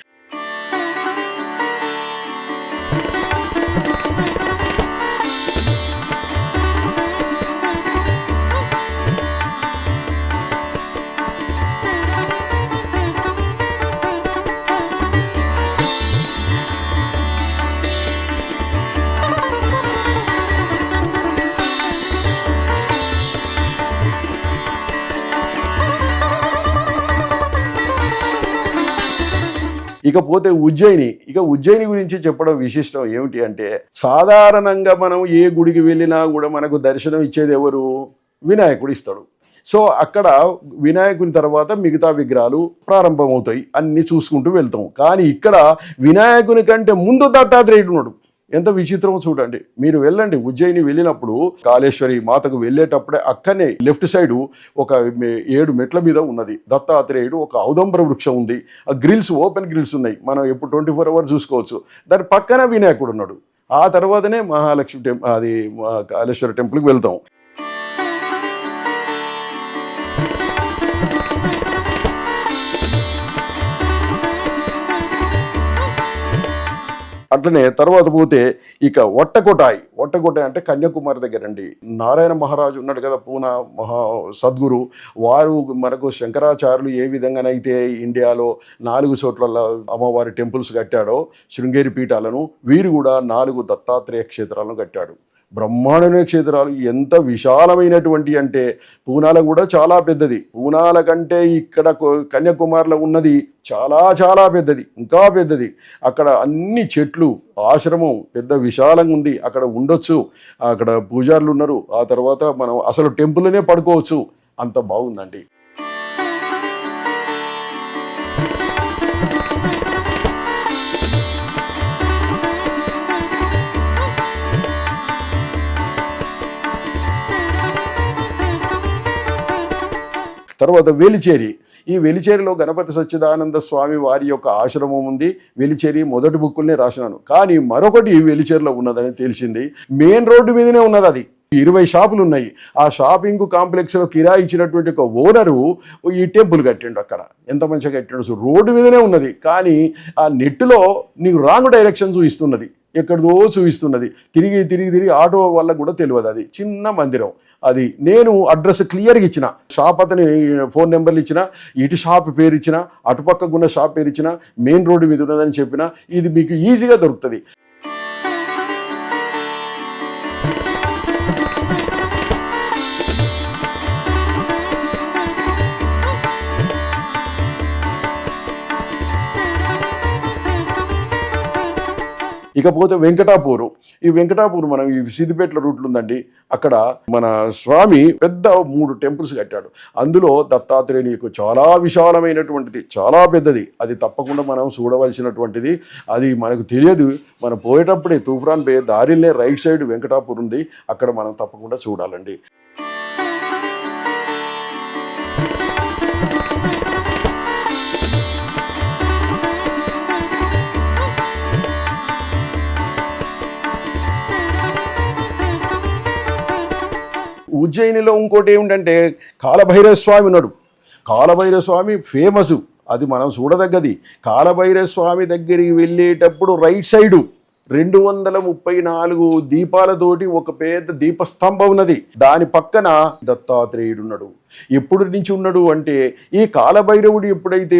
ఇకపోతే ఉజ్జయిని గురించి చెప్పడం విశిష్టం ఏమిటి అంటే, సాధారణంగా మనం ఏ గుడికి వెళ్ళినా కూడా మనకు దర్శనం ఇచ్చేది ఎవరు? వినాయకుడు ఇస్తాడు. సో అక్కడ వినాయకుని తర్వాత మిగతా విగ్రహాలు ప్రారంభమవుతాయి, అన్ని చూసుకుంటూ వెళ్తాం. కానీ ఇక్కడ వినాయకుని కంటే ముందు దత్తాత్రేయుడు ఉన్నాడు. ఎంత విచిత్రమో చూడండి. మీరు వెళ్ళండి ఉజ్జయిని వెళ్ళినప్పుడు, కాళేశ్వరి మాతకు వెళ్ళేటప్పుడే అక్కనే లెఫ్ట్ సైడు ఒక 7 మెట్ల మీద ఉన్నది దత్తాత్రేయుడు. ఒక ఔదంబర వృక్షం ఉంది. ఆ గ్రిల్స్, ఓపెన్ గ్రిల్స్ ఉన్నాయి. మనం ఎప్పుడు 24 hours చూసుకోవచ్చు. దాని పక్కన వినాయకుడు ఉన్నాడు. ఆ తర్వాతనే మహాలక్ష్మి అది కాళేశ్వర టెంపుల్కి వెళ్తాం. అట్లనే తర్వాత పోతే ఇక వట్టకొటాయి అంటే కన్యాకుమారి దగ్గర అండి. నారాయణ మహారాజు ఉన్నాడు కదా, పూనా సద్గురు. వారు మనకు శంకరాచార్యులు ఏ విధంగానైతే ఇండియాలో 4 చోట్ల అమ్మవారి టెంపుల్స్ కట్టాడో శృంగేరి పీఠాలను, వీరు కూడా 4 దత్తాత్రేయ క్షేత్రాలను కట్టాడు. బ్రహ్మాండమైన క్షేత్రాలు ఎంత విశాలమైనటువంటి అంటే పూనాలో కూడా చాలా పెద్దది. పూనాల కంటే ఇక్కడ కన్యాకుమారిలో ఉన్నది చాలా చాలా పెద్దది, ఇంకా పెద్దది. అక్కడ అన్ని చెట్లు, ఆశ్రమం పెద్ద విశాలంగా ఉంది. అక్కడ ఉండొచ్చు, అక్కడ పూజారులు ఉన్నారు. ఆ తర్వాత మనం అసలు టెంపుల్లోనే పడుకోవచ్చు, అంత బాగుందండి. తర్వాత వెలిచేరి. ఈ వెలిచేరిలో గణపతి సచ్చిదానంద స్వామి వారి యొక్క ఆశ్రమం ఉంది. వెలిచేరి మొదటి బుక్కుల్నే రాసినాను, కానీ మరొకటి వెలిచేరిలో ఉన్నదని తెలిసింది. మెయిన్ రోడ్డు మీదనే ఉన్నది అది. 20 షాపులు ఉన్నాయి. ఆ షాపింగ్ కాంప్లెక్స్లో కిరాయి ఇచ్చినటువంటి ఒక ఓనరు ఈ టెంపుల్ కట్టిండు. అక్కడ ఎంత మంచిగా కట్టిండు, రోడ్డు మీదనే ఉన్నది. కానీ ఆ నెట్లో నీకు రాంగ్ డైరెక్షన్ చూపిస్తున్నది, ఎక్కడిదో చూపిస్తున్నది. తిరిగి ఆటో వల్ల కూడా తెలియదు. అది చిన్న మందిరం. అది నేను అడ్రస్ క్లియర్గా ఇచ్చిన, షాప్ అతని ఫోన్ నెంబర్లు ఇచ్చిన, ఇటు షాప్ పేరు ఇచ్చిన, అటుపక్కకు ఉన్న షాప్ పేరు ఇచ్చిన, మెయిన్ రోడ్డు మీద ఉన్నదని చెప్పిన. ఇది మీకు ఈజీగా దొరుకుతుంది. ఇకపోతే వెంకటాపూరు. ఈ వెంకటాపూర్ మనం ఈ సిద్దిపేటల రూట్లు ఉందండి. అక్కడ మన స్వామి పెద్ద 3 టెంపుల్స్ కట్టాడు. అందులో దత్తాత్రేయునికి చాలా విశాలమైనటువంటిది, చాలా పెద్దది. అది తప్పకుండా మనం చూడవలసినటువంటిది. అది మనకు తెలియదు. మనం పోయేటప్పుడే తూఫాన్ పోయే దారిలోనే రైట్ సైడ్ వెంకటాపూర్ ఉంది. అక్కడ మనం తప్పకుండా చూడాలండి. ఉజ్జయినిలో ఇంకోటి ఏమిటంటే కాలభైరవ స్వామి ఉన్నాడు. కాలభైరవ స్వామి ఫేమస్, అది మనం చూడదగ్గది. కాలభైరవ స్వామి దగ్గరికి వెళ్ళేటప్పుడు రైట్ సైడు 234 దీపాలతోటి ఒక పెద్ద దీపస్తంభం ఉన్నది. దాని పక్కన దత్తాత్రేయుడు ఉన్నాడు. ఎప్పుడు నుంచి ఉన్నాడు అంటే ఈ కాలభైరవుడు ఎప్పుడైతే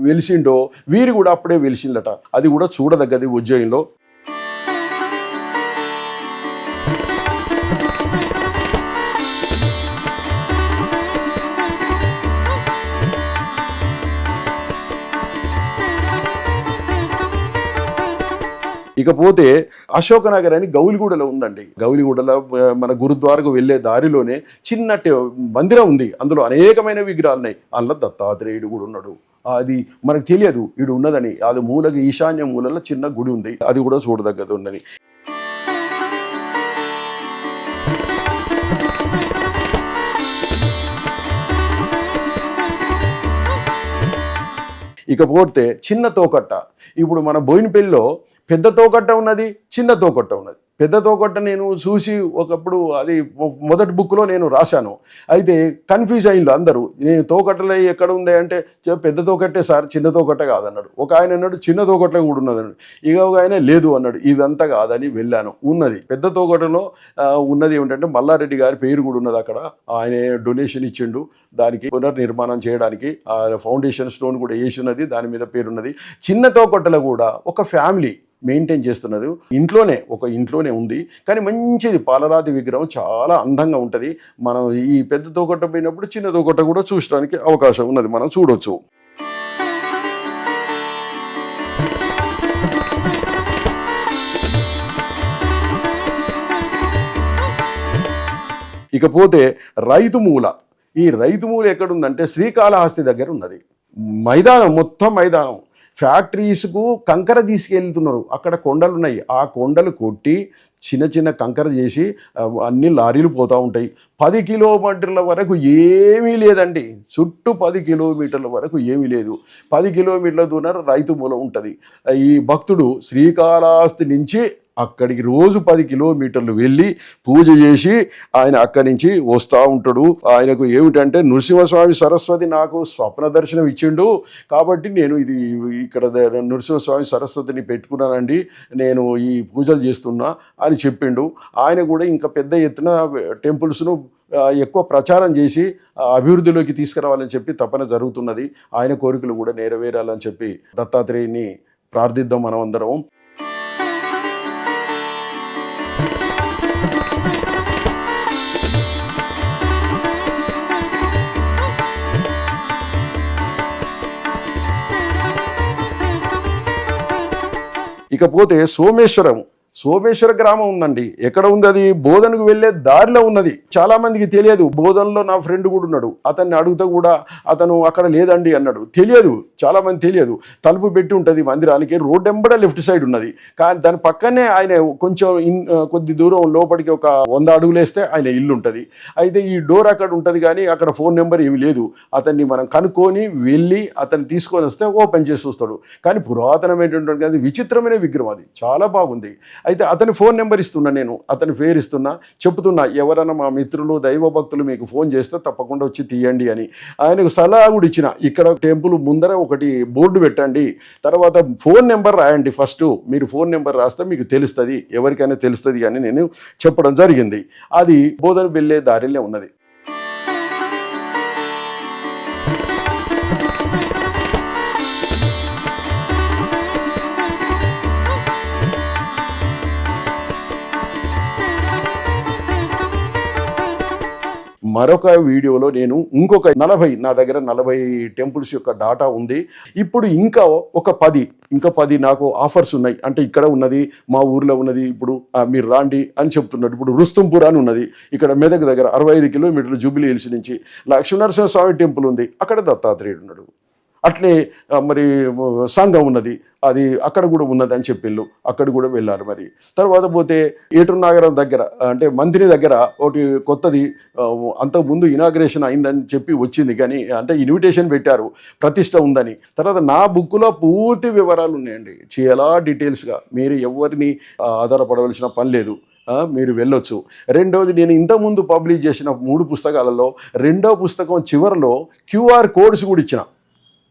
వెలిసిండో వీరు కూడా అప్పుడే వెలిసిందట. అది కూడా చూడదగ్గది ఉజ్జయినిలో. ఇకపోతే అశోకనగర్ అని గౌలిగూడలో ఉందండి. గౌలిగూడలో మన గురుద్వారకు వెళ్ళే దారిలోనే చిన్న మందిరం ఉంది. అందులో అనేకమైన విగ్రహాలు ఉన్నాయి. అందులో దత్తాత్రేయుడు కూడా ఉన్నాడు. అది మనకు తెలియదు వీడు ఉన్నదని. అది మూలకి ఈశాన్య మూలలో చిన్న గుడి ఉంది, అది కూడా చూడదగ్గది ఉన్నది. ఇకపోతే చిన్న తోకట్ట. ఇప్పుడు మన బోయినపల్లిలో పెద్ద తోకట్ట ఉన్నది, చిన్న తోకట్ట ఉన్నది. పెద్ద తోకట్ట నేను చూసి ఒకప్పుడు అది మొదటి బుక్లో నేను రాశాను. అయితే కన్ఫ్యూజ్ అయ్యిండు అందరూ. నేను తోకట్టలో ఎక్కడ ఉంది అంటే పెద్ద తోకట్టే సార్, చిన్న తోకట్ట కాదన్నాడు. ఒక ఆయన అన్నాడు చిన్న తోకట్ల కూడా ఉన్నది అన్నాడు. ఇక ఒక ఆయన లేదు అన్నాడు. ఇదంతా కాదని వెళ్ళాను. ఉన్నది పెద్ద తోకట్టలో ఉన్నది ఏమిటంటే మల్లారెడ్డి గారి పేరు కూడా ఉన్నది అక్కడ. ఆయన డొనేషన్ ఇచ్చిండు దానికి పునర్నిర్మాణం చేయడానికి. ఆ ఫౌండేషన్ స్టోన్ కూడా వేసి ఉన్నది, దాని మీద పేరున్నది. చిన్న తోకట్టలో కూడా ఒక ఫ్యామిలీ మెయింటైన్ చేస్తున్నది. ఇంట్లోనే ఉంది, కానీ మంచిది. పాలరాతి విగ్రహం చాలా అందంగా ఉంటుంది. మనం ఈ పెద్ద తోకట్ట పోయినప్పుడు చిన్న తోకట్ట కూడా చూడడానికి అవకాశం ఉన్నది, మనం చూడొచ్చు. ఇకపోతే రైతుమూల. ఈ రైతుమూల ఎక్కడుందంటే శ్రీకాళహస్తి దగ్గర ఉన్నది. మైదానం, మొత్తం మైదానం. ఫ్యాక్టరీస్కు కంకర తీసుకెళ్తున్నారు. అక్కడ కొండలు ఉన్నాయి. ఆ కొండలు కొట్టి చిన్న కంకర చేసి అన్ని లారీలు పోతూ ఉంటాయి. 10 కిలోమీటర్ల వరకు ఏమీ లేదండి. చుట్టూ 10 కిలోమీటర్ల వరకు ఏమీ లేదు. 10 కిలోమీటర్ల దూరం రైతు మూలం ఉంటుంది. ఈ భక్తుడు శ్రీకాళహస్తి నుంచి అక్కడికి రోజు 10 కిలోమీటర్లు వెళ్ళి పూజ చేసి ఆయన అక్కడి నుంచి వస్తూ ఉంటాడు. ఆయనకు ఏమిటంటే నృసింహస్వామి సరస్వతి నాకు స్వప్న దర్శనం ఇచ్చిండు, కాబట్టి నేను ఇది ఇక్కడ నృసింహస్వామి సరస్వతిని పెట్టుకున్నానండి, నేను ఈ పూజలు చేస్తున్నా అని చెప్పిండు. ఆయన కూడా ఇంకా పెద్ద ఎత్తున టెంపుల్స్ను ఎక్కువ ప్రచారం చేసి అభివృద్ధిలోకి తీసుకురావాలని చెప్పి తపన జరుగుతున్నది. ఆయన కోరికలు కూడా నెరవేరాలని చెప్పి దత్తాత్రేయుని ప్రార్థిద్దాం మనం అందరం. ఇకపోతే సోమేశ్వర గ్రామం ఉందండి. ఎక్కడ ఉంది అది? బోధనకు వెళ్ళే దారిలో ఉన్నది. చాలా మందికి తెలియదు. బోధనలో నా ఫ్రెండ్ కూడా ఉన్నాడు, అతన్ని అడుగుతా కూడా అతను అక్కడ లేదండి అన్నాడు. తెలియదు, చాలా మంది తెలియదు. తలుపు పెట్టి ఉంటుంది మందిరానికి, రోడ్ ఎంబడే లెఫ్ట్ సైడ్ ఉన్నది. కానీ దాని పక్కనే ఆయన కొంచెం కొద్ది దూరం లోపలికి ఒక 100 అడుగులు వేస్తే ఆయన ఇల్లు ఉంటుంది. అయితే ఈ డోర్ అక్కడ ఉంటుంది, కానీ అక్కడ ఫోన్ నెంబర్ ఏమి లేదు. అతన్ని మనం కనుక్కొని వెళ్ళి అతన్ని తీసుకొని వస్తే ఓపెన్ చేసి చూస్తాడు. కానీ పురాతనమైనటువంటి అది విచిత్రమైన విగ్రహం, అది చాలా బాగుంది. అయితే అతని ఫోన్ నెంబర్ ఇస్తున్నా, నేను అతని పేరు ఇస్తున్నా, చెప్తున్నా ఎవరైనా మా మిత్రులు దైవ భక్తులు మీకు ఫోన్ చేస్తే తప్పకుండా వచ్చి తీయండి అని. ఆయనకు సలహా కూడా ఇచ్చిన, ఇక్కడ టెంపుల్ ముందర ఒకటి బోర్డు పెట్టండి, తర్వాత ఫోన్ నెంబర్ రాయండి. ఫస్ట్ మీరు ఫోన్ నెంబర్ రాస్తే మీకు తెలుస్తుంది, ఎవరికైనా తెలుస్తుంది అని నేను చెప్పడం జరిగింది. అది బోధన వెళ్ళే దారిలో ఉన్నది. మరొక వీడియోలో నేను ఇంకొక 40 నా దగ్గర 40 టెంపుల్స్ యొక్క డాటా ఉంది. ఇప్పుడు ఇంకా 10 నాకు ఆఫర్స్ ఉన్నాయి. అంటే ఇక్కడ ఉన్నది, మా ఊర్లో ఉన్నది, ఇప్పుడు మీరు రాండి అని చెప్తున్నాడు. ఇప్పుడు రుస్తుంపూర్ అని ఉన్నది, ఇక్కడ మెదక్ దగ్గర 65 కిలోమీటర్లు జూబిలీ హిల్స్ నుంచి. లక్ష్మీనరసింహ స్వామి టెంపుల్ ఉంది, అక్కడ దత్తాత్రేయుడు ఉన్నాడు. అట్లే మరి సంఘం ఉన్నది, అది అక్కడ కూడా ఉన్నది అని చెప్పిళ్ళు, అక్కడ కూడా వెళ్ళారు. మరి తర్వాత పోతే ఏటూరు నాగరం దగ్గర అంటే మంత్రి దగ్గర ఒకటి కొత్తది అంతకుముందు ఇనాగ్రేషన్ అయిందని చెప్పి వచ్చింది, కానీ అంటే ఇన్విటేషన్ పెట్టారు, ప్రతిష్ట ఉందని. తర్వాత నా బుక్లో పూర్తి వివరాలు ఉన్నాయండి, చాలా డీటెయిల్స్గా. మీరు ఎవరిని ఆధారపడవలసిన పని లేదు, మీరు వెళ్ళొచ్చు. రెండవది, నేను ఇంతకుముందు పబ్లిష్ చేసిన 3 పుస్తకాలలో 2వ పుస్తకం చివరిలో QR కోడ్స్ కూడా ఇచ్చిన.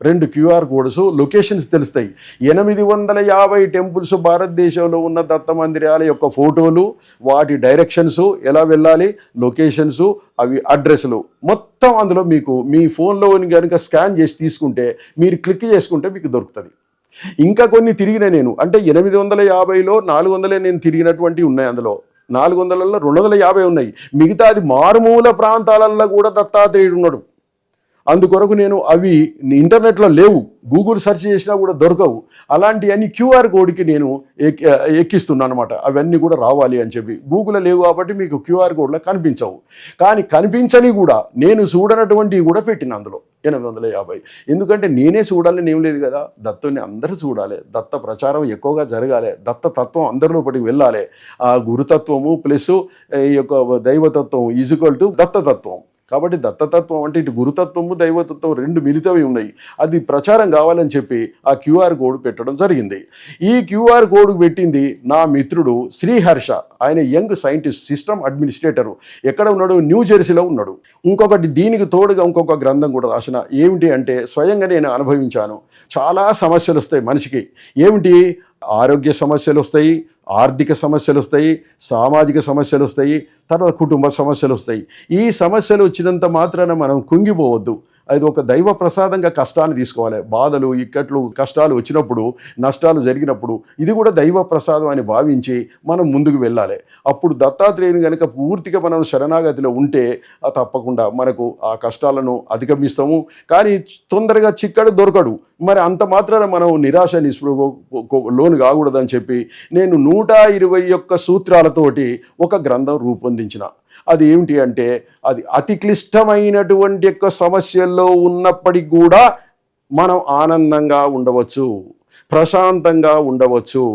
2 QR కోడ్స్, లొకేషన్స్ తెలుస్తాయి. 850 టెంపుల్స్ భారతదేశంలో ఉన్న దత్త మందిరాల యొక్క ఫోటోలు, వాటి డైరెక్షన్స్, ఎలా వెళ్ళాలి, లొకేషన్స్, అవి అడ్రస్లు మొత్తం అందులో మీకు మీ ఫోన్లో కనుక స్కాన్ చేసి తీసుకుంటే, మీరు క్లిక్ చేసుకుంటే మీకు దొరుకుతుంది. ఇంకా కొన్ని తిరిగిన నేను, అంటే 850లో 400 నేను తిరిగినటువంటివి ఉన్నాయి. అందులో 400లలో 250 ఉన్నాయి. మిగతా అది మారుమూల ప్రాంతాలలో కూడా దత్తాత్రేయుడు ఉన్నాడు. అందుకొరకు నేను అవి ఇంటర్నెట్లో లేవు, గూగుల్ సెర్చ్ చేసినా కూడా దొరకవు. అలాంటివన్నీ QR కోడ్కి నేను ఎక్కిస్తున్నాను అనమాట. అవన్నీ కూడా రావాలి అని చెప్పి. గూగుల్లో లేవు కాబట్టి మీకు QR కోడ్లో కనిపించవు. కానీ కనిపించని కూడా నేను చూడనటువంటివి కూడా పెట్టిన అందులో 850. ఎందుకంటే నేనే చూడాలని ఏం లేదు కదా, దత్తుని అందరూ చూడాలి, దత్త ప్రచారం ఎక్కువగా జరగాలి, దత్త తత్వం అందరిలోపటికి వెళ్ళాలి. ఆ గురుతత్వము ప్లస్ ఈ యొక్క దైవతత్వం ఈజ్వల్ టు దత్తతత్వం. కాబట్టి దత్తతత్వం అంటే ఇటు గురుతత్వము దైవతత్వం 2 మిలితవి ఉన్నాయి. అది ప్రచారం కావాలని చెప్పి ఆ QR కోడ్ పెట్టడం జరిగింది. ఈ QR కోడ్ పెట్టింది నా మిత్రుడు శ్రీహర్ష. ఆయన యంగ్ సైంటిస్ట్, సిస్టమ్ అడ్మినిస్ట్రేటరు. ఎక్కడ ఉన్నాడు? న్యూ జెర్సీలో ఉన్నాడు. ఇంకొకటి దీనికి తోడుగా ఇంకొక గ్రంథం కూడా రాసిన. ఏమిటి అంటే, స్వయంగా నేను అనుభవించాను. చాలా సమస్యలు వస్తాయి మనిషికి. ఏమిటి? ఆరోగ్య సమస్యలు వస్తాయి, ఆర్థిక సమస్యలు వస్తాయి, సామాజిక సమస్యలు వస్తాయి, తర్వాత కుటుంబ సమస్యలు వస్తాయి. ఈ సమస్యలు వచ్చినంత మాత్రాన మనం కుంగిపోవద్దు. అది ఒక దైవ ప్రసాదంగా కష్టాన్ని తీసుకోవాలి. బాధలు, ఇక్కట్లు, కష్టాలు వచ్చినప్పుడు, నష్టాలు జరిగినప్పుడు ఇది కూడా దైవ ప్రసాదం అని భావించి మనం ముందుకు వెళ్ళాలి. అప్పుడు దత్తాత్రేయుని కనుక పూర్తిగా మనం శరణాగతిలో ఉంటే తప్పకుండా మనకు ఆ కష్టాలను అధిగమిస్తాము. కానీ తొందరగా చిక్కడు దొరకడు. మరి అంత మాత్రాన మనం నిరాశ నిస్పృహ లోను కాకూడదని చెప్పి నేను 121 సూత్రాలతోటి ఒక గ్రంథం రూపొందించిన. అది ఏమిటి అంటే, అది అతి క్లిష్టమైనటువంటి యొక్క సమస్యల్లో ఉన్నప్పటికీ కూడా మనం ఆనందంగా ఉండవచ్చు, ప్రశాంతంగా ఉండవచ్చు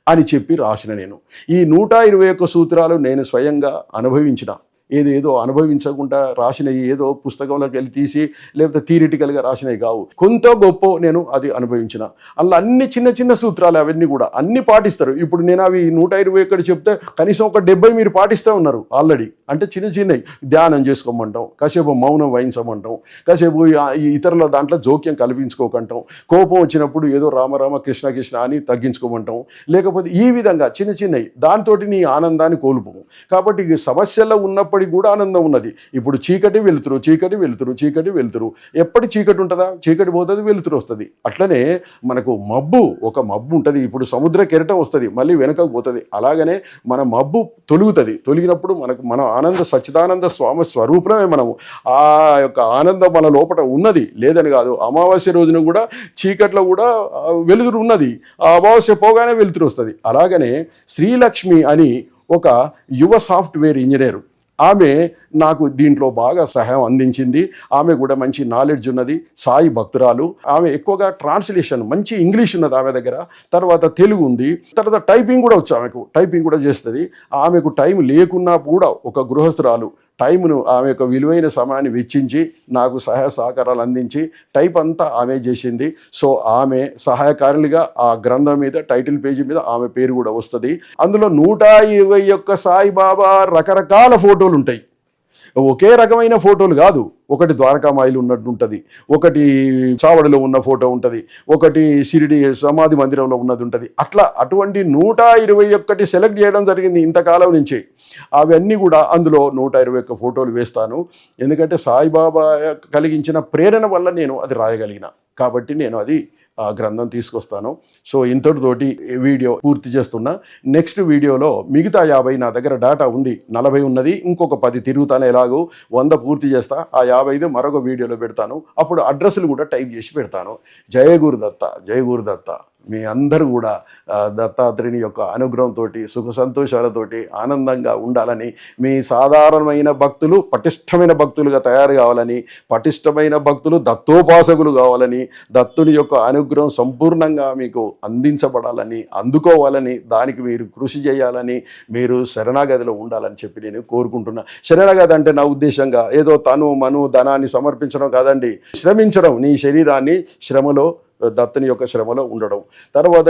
అని చెప్పి రాసిన నేను. ఈ 121 సూత్రాలు నేను స్వయంగా అనుభవించిన. ఏదో అనుభవించకుండా రాసినవి ఏదో పుస్తకంలోకి వెళ్ళి తీసి లేకపోతే థియరిటికల్గా రాసినవి కావు. కొంత గొప్ప నేను అది అనుభవించిన. అలా అన్ని చిన్న చిన్న సూత్రాలు అవన్నీ కూడా అన్ని పాటిస్తారు. ఇప్పుడు నేను అవి 120 ఎక్కడ చెప్తే కనీసం ఒక 70 మీరు పాటిస్తూ ఉన్నారు ఆల్రెడీ. అంటే చిన్న చిన్నవి ధ్యానం చేసుకోమంటాం, కాసేపు మౌనం వహించమంటాం, కాసేపు ఈ ఇతరుల దాంట్లో జోక్యం కల్పించుకోకంటాం, కోపం వచ్చినప్పుడు ఏదో రామరామ కృష్ణ కృష్ణ అని తగ్గించుకోమంటాం. లేకపోతే ఈ విధంగా చిన్న చిన్నవి దాంతో నీ ఆనందాన్ని కోల్పోము. కాబట్టి సమస్యల్లో ఉన్నప్పటికీ కూడా ఆనందం ఉన్నది. ఇప్పుడు చీకటి వెలుతురు, చీకటి వెలుతురు, చీకటి వెలుతురు. ఎప్పటి చీకటి ఉంటుందా? చీకటి పోతుంది, వెలుతురు వస్తుంది. అట్లనే మనకు ఒక మబ్బు ఉంటుంది. ఇప్పుడు సముద్ర కెరటం వస్తుంది, మళ్ళీ వెనకకు పోతుంది. అలాగనే మన మబ్బు తొలుగుతుంది. తొలిగినప్పుడు మన ఆనంద సచ్చిదానంద స్వామి స్వరూపమే మనము. ఆ యొక్క ఆనందం మన లోపల ఉన్నది, లేదని కాదు. అమావాస్య రోజున కూడా చీకట్లో కూడా వెలుతురు ఉన్నది. ఆ అమావాస్య పోగానే వెలుతురు వస్తుంది. అలాగనే శ్రీలక్ష్మి అని ఒక యువ సాఫ్ట్వేర్ ఇంజనీర్, ఆమె నాకు దీంట్లో బాగా సహాయం అందించింది. ఆమె కూడా మంచి నాలెడ్జ్ ఉన్నది, సాయి భక్తురాలు. ఆమె ఎక్కువగా ట్రాన్స్లేషన్ మంచి ఇంగ్లీష్ ఉన్నది ఆమె దగ్గర, తర్వాత తెలుగు ఉంది, తర్వాత టైపింగ్ కూడా వచ్చు. ఆమెకు టైపింగ్ కూడా చేస్తుంది. ఆమెకు టైం లేకున్నా కూడా ఒక గృహస్థురాలు టైమును ఆమె యొక్క విలువైన సమయాన్ని వెచ్చించి నాకు సహాయ సహకారాలు అందించి టైప్ అంతా ఆమె చేసింది. సో ఆమె సహాయకారులుగా ఆ గ్రంథం మీద టైటిల్ పేజీ మీద ఆమె పేరు కూడా వస్తుంది. అందులో 121 సాయిబాబా రకరకాల ఫోటోలు ఉంటాయి. ఒకే రకమైన ఫోటోలు కాదు. ఒకటి ద్వారకామాయిలు ఉన్నట్టు ఉంటుంది, ఒకటి చావడిలో ఉన్న ఫోటో ఉంటుంది, ఒకటి షిరిడి సమాధి మందిరంలో ఉన్నది ఉంటుంది. అటువంటి 121 సెలెక్ట్ చేయడం జరిగింది ఇంతకాలం నుంచి. అవన్నీ కూడా అందులో 121 ఫోటోలు వేస్తాను. ఎందుకంటే సాయిబాబా కలిగించిన ప్రేరణ వల్ల నేను అది రాయగలిగిన కాబట్టి నేను అది ఆ గ్రంథం తీసుకొస్తాను. సో ఇంతటితోటి వీడియో పూర్తి చేస్తున్నా. నెక్స్ట్ వీడియోలో మిగతా 50 నా దగ్గర డేటా ఉంది, 40 ఉన్నది, ఇంకొక 10 తిరుగుతాను. ఎలాగో 100 పూర్తి చేస్తా. ఆ 55 మరొక వీడియోలో పెడతాను. అప్పుడు అడ్రస్లు కూడా టైప్ చేసి పెడతాను. జయ గురుదత్త, జయ గురుదత్త. మీ అందరూ కూడా దత్తాత్రేయుని యొక్క అనుగ్రహంతో సుఖ సంతోషాలతోటి ఆనందంగా ఉండాలని, మీ సాధారణమైన భక్తులు పటిష్టమైన భక్తులుగా తయారు కావాలని, పటిష్టమైన భక్తులు దత్తోపాసకులు కావాలని, దత్తుని యొక్క అనుగ్రహం సంపూర్ణంగా మీకు అందించబడాలని, అందుకోవాలని, దానికి మీరు కృషి చేయాలని, మీరు శరణాగతిలో ఉండాలని చెప్పి నేను కోరుకుంటున్నా. శరణాగతి అంటే నా ఉద్దేశంగా ఏదో తను మను ధనాన్ని సమర్పించడం కాదండి. శ్రమించడం, నీ శరీరాన్ని శ్రమలో దత్తుని యొక్క శ్రమలో ఉండడం, తర్వాత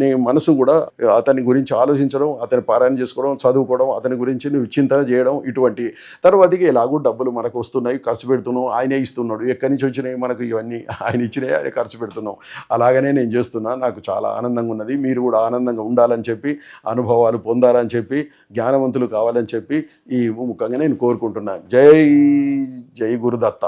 నీ మనసు కూడా అతని గురించి ఆలోచించడం, అతని పారాయణ చేసుకోవడం, చదువుకోవడం, అతని గురించి నువ్వు చింతన చేయడం. ఇటువంటి తర్వాతకి ఎలాగో డబ్బులు మనకు వస్తున్నాయి, ఖర్చు పెడుతున్నాం, ఆయనే ఇస్తున్నాడు. ఎక్కడి నుంచి వచ్చినాయి మనకు ఇవన్నీ? ఆయన ఇచ్చినాయి, అదే ఖర్చు పెడుతున్నాం. అలాగనే నేను చేస్తున్నా. నాకు చాలా ఆనందంగా ఉన్నది. మీరు కూడా ఆనందంగా ఉండాలని చెప్పి, అనుభవాలు పొందాలని చెప్పి, జ్ఞానవంతులు కావాలని చెప్పి ఈ ముఖంగా నేను కోరుకుంటున్నాను. జై జై గురుదత్త.